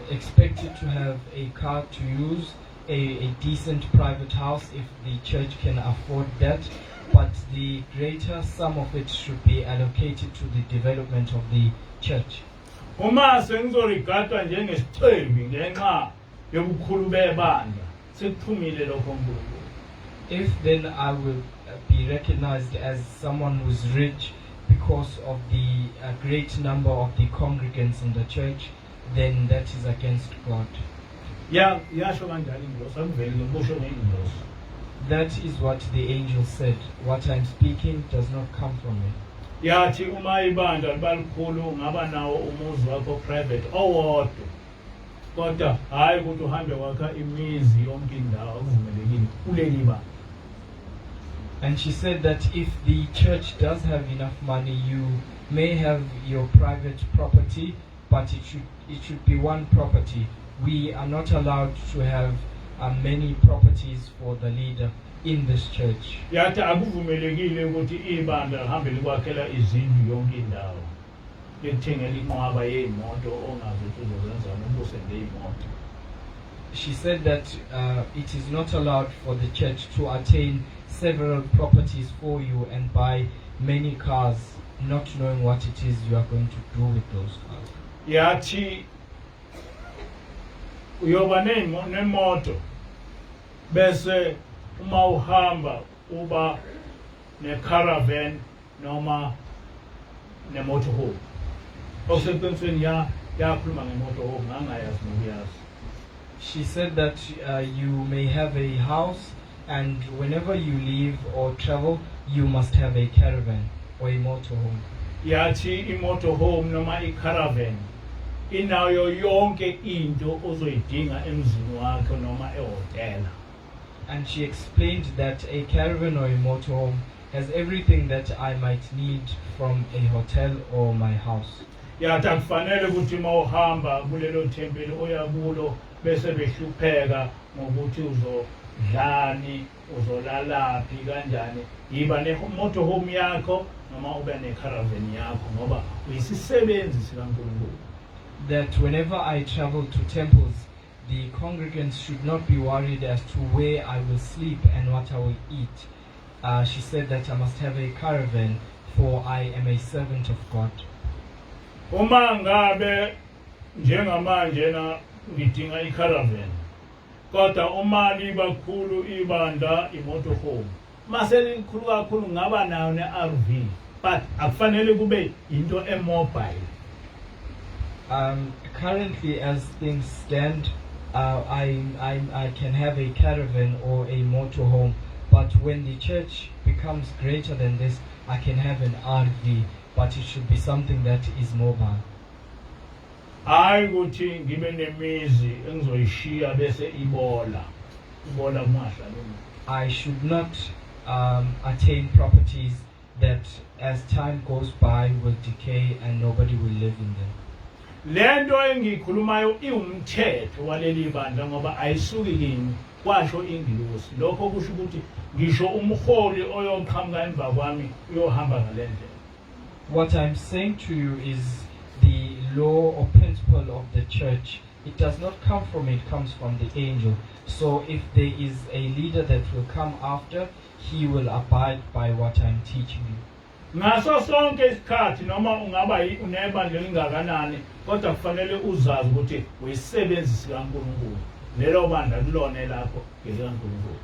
expected to have a car to use, a decent private house if the church can afford that, but the greater sum of it should be allocated to the development of the church. Uma sengizorigadwa njengesicebi ngenxa yobukhulu bebandla sekuphumile lokho nkulunkulu. If then I will be recognized as someone who's rich because of the great number of the congregants in the church, then that is against God. Yasho kanjalo ingilosi akuveli ngekusho ngengilosi. That is what the angel said. What I'm speaking does not come from me. Yathi uma ibandla libalikhulu ngaba nawo umuzi wakho private owodwa. Kodwa hayi ukuthi uhambe wakha imizi yonke indawo akuvumelekile kuleli bandla. And she said that if the church does have enough money, you may have your private property, but it should be one property. We are not allowed to have many properties for the leader in this church. Yathi akuvumelekile ukuthi ibandla lihambe likwakhela izindlu yonke indawo. Likuthengela inqwaba yeimoto ongazi ukuthi uzozenzani ubuse ngeimoto. She said that it is not allowed for the church to attain several properties for you and buy many cars, not knowing what it is you are going to do with those cars. Yathi uyoba nemoto bese uma uhamba uba ne-caravan noma ne-motorhome. Oseqinisweni yakhuluma nge-motorhome ngangayazi nokuyazi. She said that you may have a house, and whenever you leave or travel, you must have a caravan or a motorhome. Yathi i-motorhome noma i-caravan inayo yonke into ozoyidinga emzini wakho noma ehotela. And she explained that a caravan or a motorhome has everything that I might need from a hotel or my house. Yathi akufanele ukuthi uma uhamba kulelo thempeli oya kulo bese behlupheka ngokuthi uzodlani uzolalaphi kanjani. Yiba ne-motorhome yakho noma ube ne-caravan yakho ngoba uyisisebenzi sikaNkulunkulu. That whenever I travel to temples, the congregants should not be worried as to where I will sleep and what I will eat. She said that I must have a caravan, for I am a servant of God. Uma ngabe njengamanje na ngidinga i-caravan, kodwa uma libakhulu ibandla i-motorhome, mase likhulu kakhulu ngaba nayo ne-RV, but akufanele kube into e-mobile. Currently, as things stand, I can have a caravan or a motorhome, but when the church becomes greater than this, I can have an RV, but it should be something that is mobile. Hayi ukuthi ngibe nemizi engizoyishiya bese ibola kumahla noma. I should not attain properties that as time goes by will decay and nobody will live in them. Lento engikhulumayo iwumthetho waleli bandla ngoba ayisuki kimi kwasho ingilosi. Lokho kusho ukuthi ngisho umholi oyoqhamuka emva kwami uyohamba ngalendlela. What I'm saying to you is the law or principle of the church. It does not come from me, it comes from the angel. So if there is a leader that will come after, he will abide by what I'm teaching you. Ngaso sonke isikhathi noma ungaba unebandla elingakanani kodwa kufanele uzazi ukuthi uyisebenzi sikaNkulunkulu. Lelo bandla kulona lakho ngekaNkulunkulu.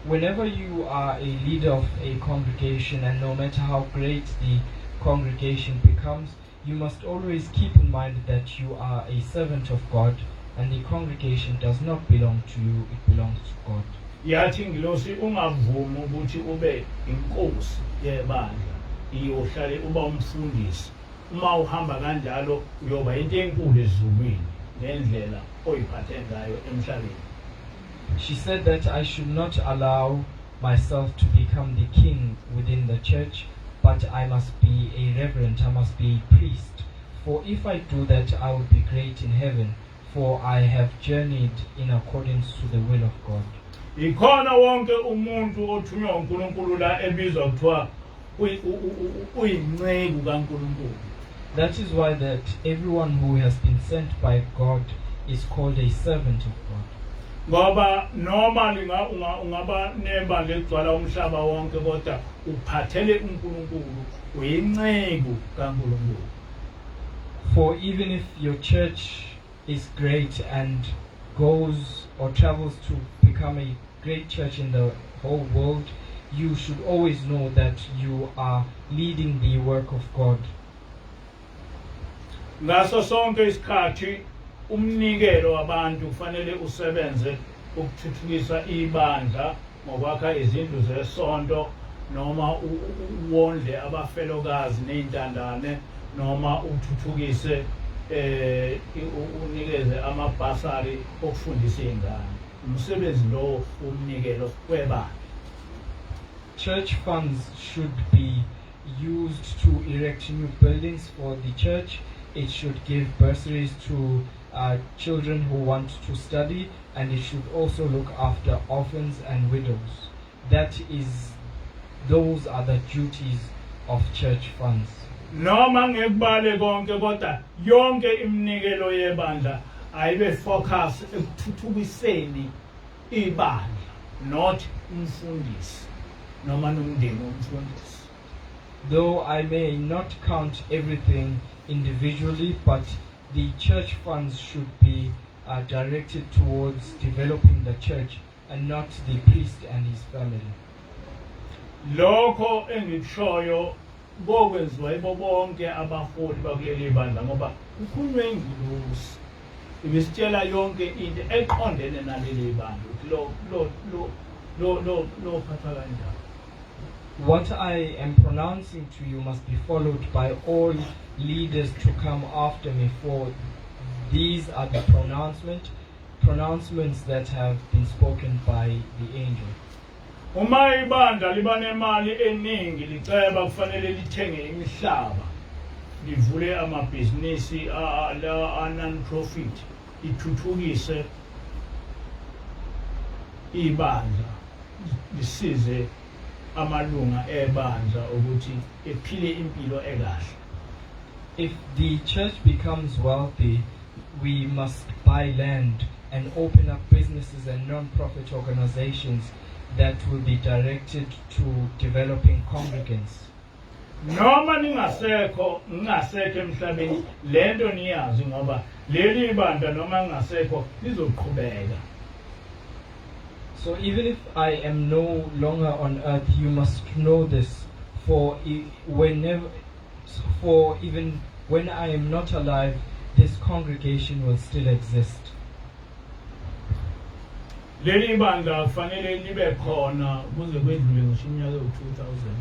Whenever you are a leader of a congregation, and no matter how great the congregation becomes, you must always keep in mind that you are a servant of God, and the congregation does not belong to you, it belongs to God. Yathi ngilosi ungavumi ukuthi ube inkosi yebandla, iyohlale uba umfundisi. Uma uhamba kanjalo uyoba into enkulu ezulwini ngendlela oyiphathe ngayo emhlabeni. She said that I should not allow myself to become the king within the church, but I must be a reverend, I must be a priest. For if I do that, I will be great in heaven, for I have journeyed in accordance to the will of God. Ikhona wonke umuntu othunywa uNkulunkulu la ebizwa kuthiwa uyinceku kaNkulunkulu. That is why that everyone who has been sent by God is called a servant of God. ngoba noma ungaba nebandla eligcwala umhlaba wonke kodwa uphathele uNkulunkulu uyinceku kaNkulunkulu. For even if your church is great and goes or travels to become a great church in the whole world, you should always know that you are leading the work of God. Ngaso sonke isikhathi umnikelo wabantu kufanele usebenze ukuthuthukisa ibandla ngokwakha izindlu zesonto noma uwondle abafelokazi nezintandane noma uthuthukise unikeze amabhasari okufundisa izingane. Umsebenzi lo umnikelo webandla. Church funds should be used to erect new buildings for the church. It should give bursaries to children who want to study, and it should also look after orphans and widows. Those are the duties of church funds. Noma ngekubale konke kodwa yonke iminikelo yebandla ayibe focus ekuthuthukiseni ibandla, not umfundisi noma nomndeni womfundisi. Though I may not count everything individually, but the church funds should be directed towards developing the church and not the priest and his family. Lokho engikushoyo kokwenziwa yibo bonke abaholi bakuleli bandla ngoba kukhulunywe ingilosi ibisitshela yonke into eqondene naleli bandla ukuthi lo phatha kanjani. What I am pronouncing to you must be followed by all leaders to come after me, for these are the pronouncements that have been spoken by the angel. Uma ibandla liba nemali eningi liceba kufanele lithenge imihlaba livule amabhizinisi la non-profit ithuthukise ibandla lisize amalunga ebandla ukuthi ephile impilo ekahle. If the church becomes wealthy, we must buy land and open up businesses and non-profit organizations that will be directed to developing congregants. Noma ningasekho emhlabeni lento niyazi ngoba leli bandla noma ngingasekho lizoqhubeka. So even if I am no longer on earth, you must know this, for even when I am not alive, this congregation will still exist. Leli bandla kufanele libe khona kuze kwedlule ngisho iminyaka ewu-2000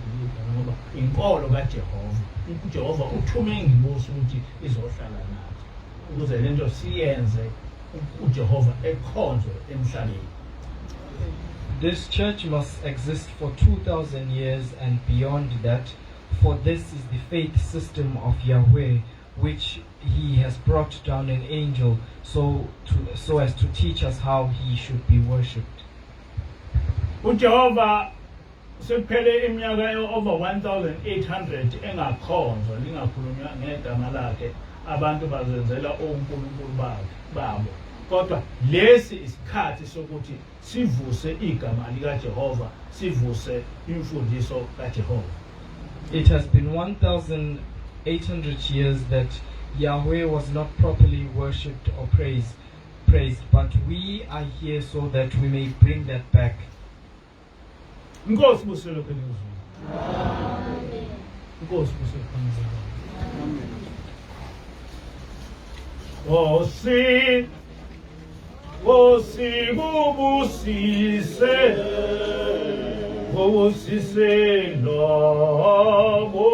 ngoba inkolo kaJehova. uJehova uthume ingilosi ukuthi izohlala nathi ukuze lento siyenze uJehova ekhonzwe emhlabeni. This church must exist for 2,000 years and beyond that, for this is the faith system of Yahweh, which he has brought down an angel so as to teach us how he should be worshipped. uJehova sekuphele iminyaka over 1800 engakhonzwa lingakhulunywa ngegama lakhe, abantu bazenzela onkulunkulu babo. Kodwa lesi isikhathi sokuthi sivuse igama likaJehova, sivuse imfundiso kaJehova. It has been 1,800 years that Yahweh was not properly worshipped or praised, but we are here so that we may bring that back. Nkosi buselo phezulu. Amen. Nkosi buselo phezulu. Amen. Kubusise lobo.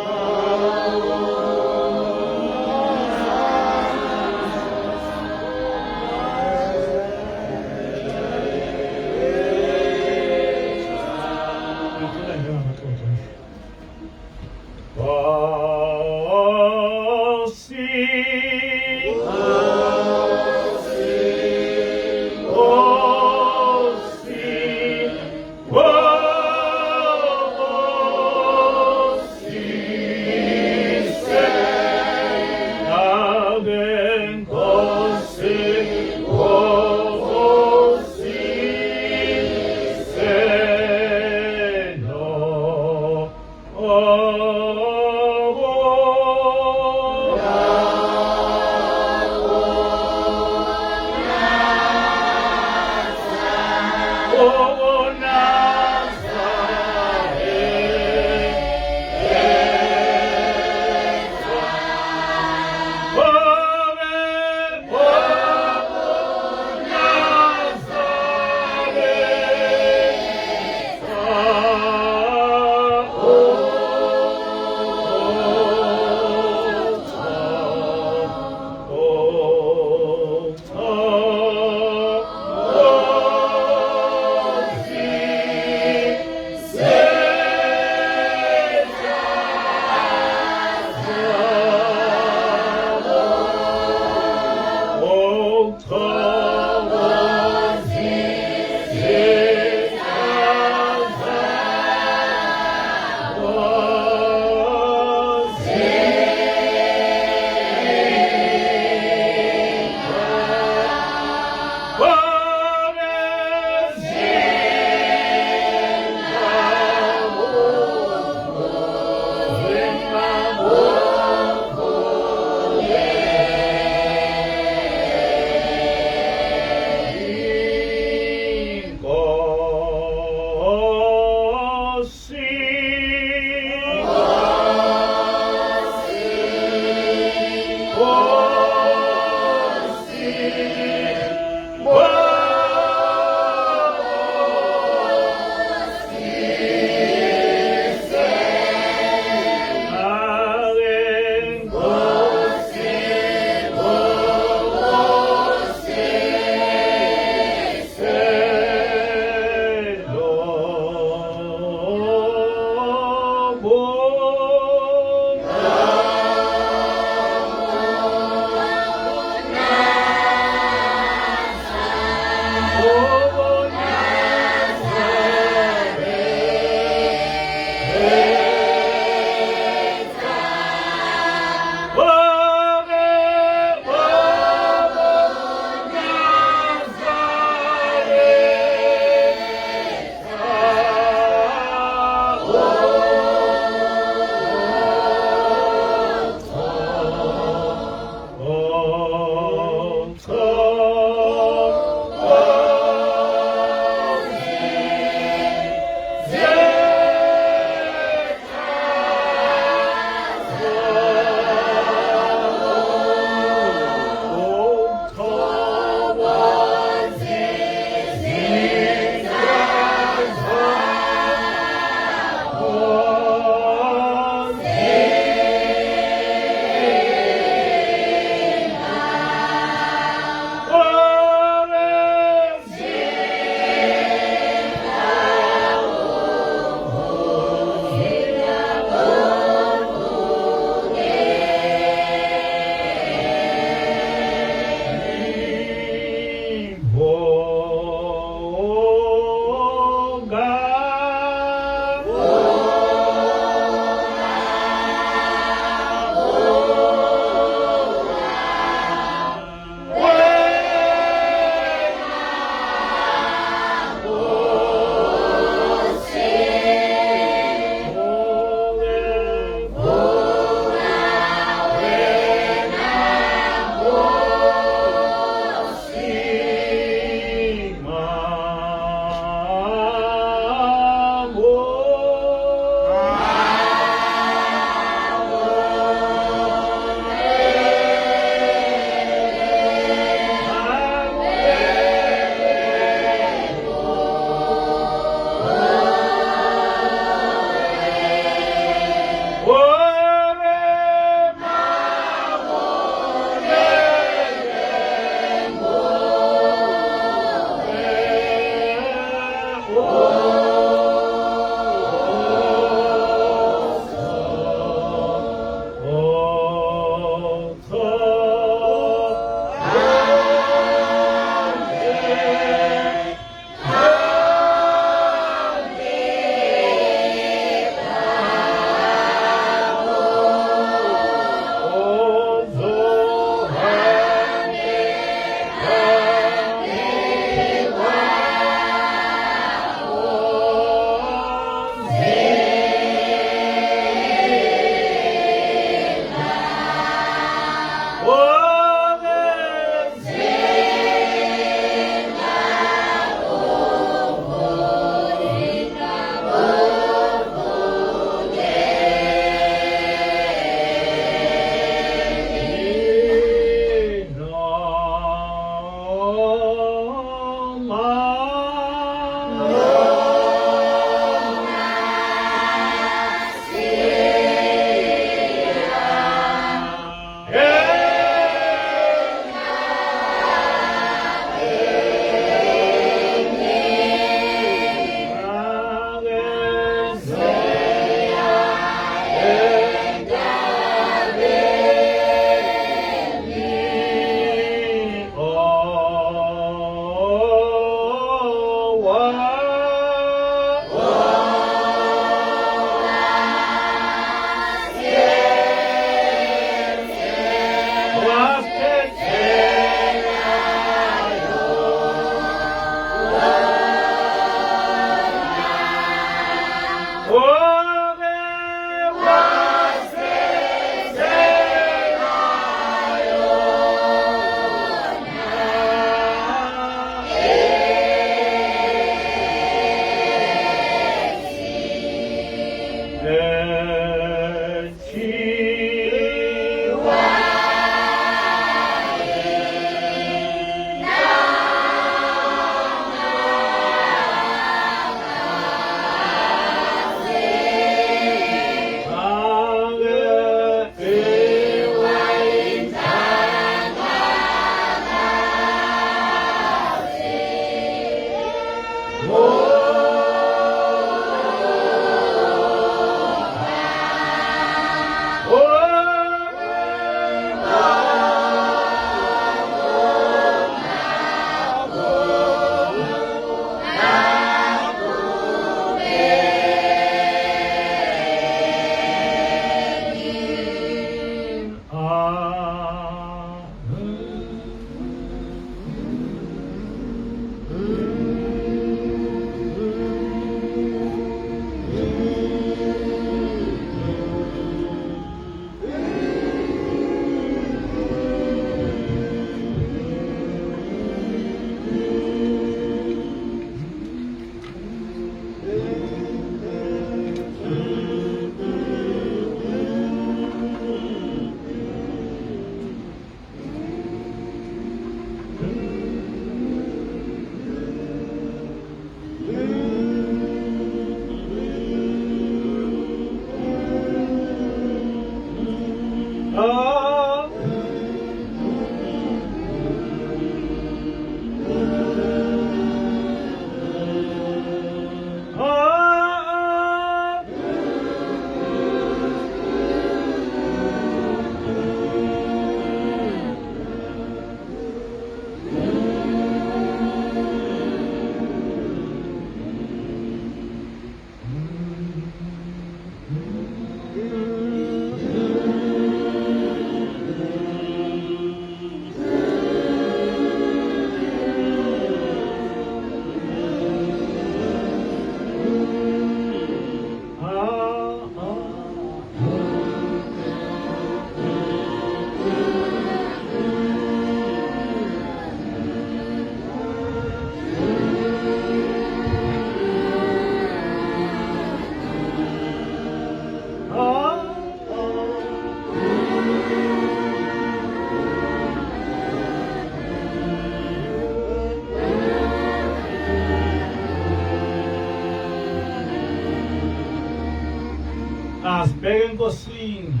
enkosini.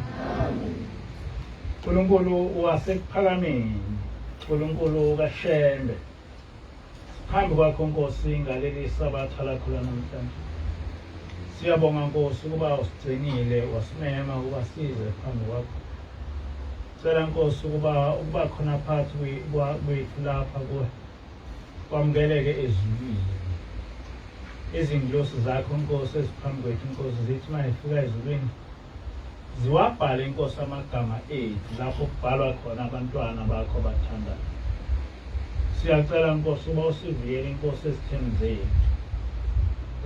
uNkulunkulu wasekuphakameni, uNkulunkulu kaShembe. Phambi kwakho Nkosi ngaleli sabatha lakho namhlanje. Siyabonga Nkosi ukuba usigcinile, wasimema ukuba size phambi kwakho. Cela Nkosi ukuba khona phakathi kwethu lapha kuwe. Kwamukeleke ezulwini. Izingilosi zakho Nkosi eziphambi kwethu Nkosi zithi mayifika ezulwini ziwabhale Nkosi amagama ethu lapho kubhalwa khona abantwana bakho bathandayo. Siyacela Nkosi uba usivikele Nkosi ezitheni zethu.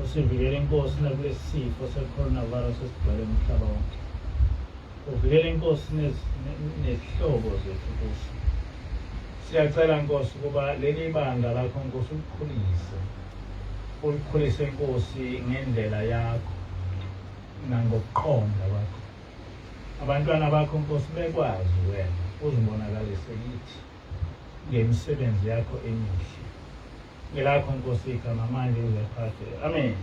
Usivikele Nkosi nakulesi sifo se-coronavirus esigcwele umhlaba wonke. Uvikele Nkosi nezihlobo zethu Nkosi. Siyacela Nkosi ukuba leli banga lakho Nkosi ulikhulise Nkosi ngendlela yakho nangokuqonda kwakho. Abantwana bakho Nkosi bekwazi wena uzibonakalise kithi ngemisebenzi yakho emihle. Ngelakho Nkosi igama manje uzephathe. Amen.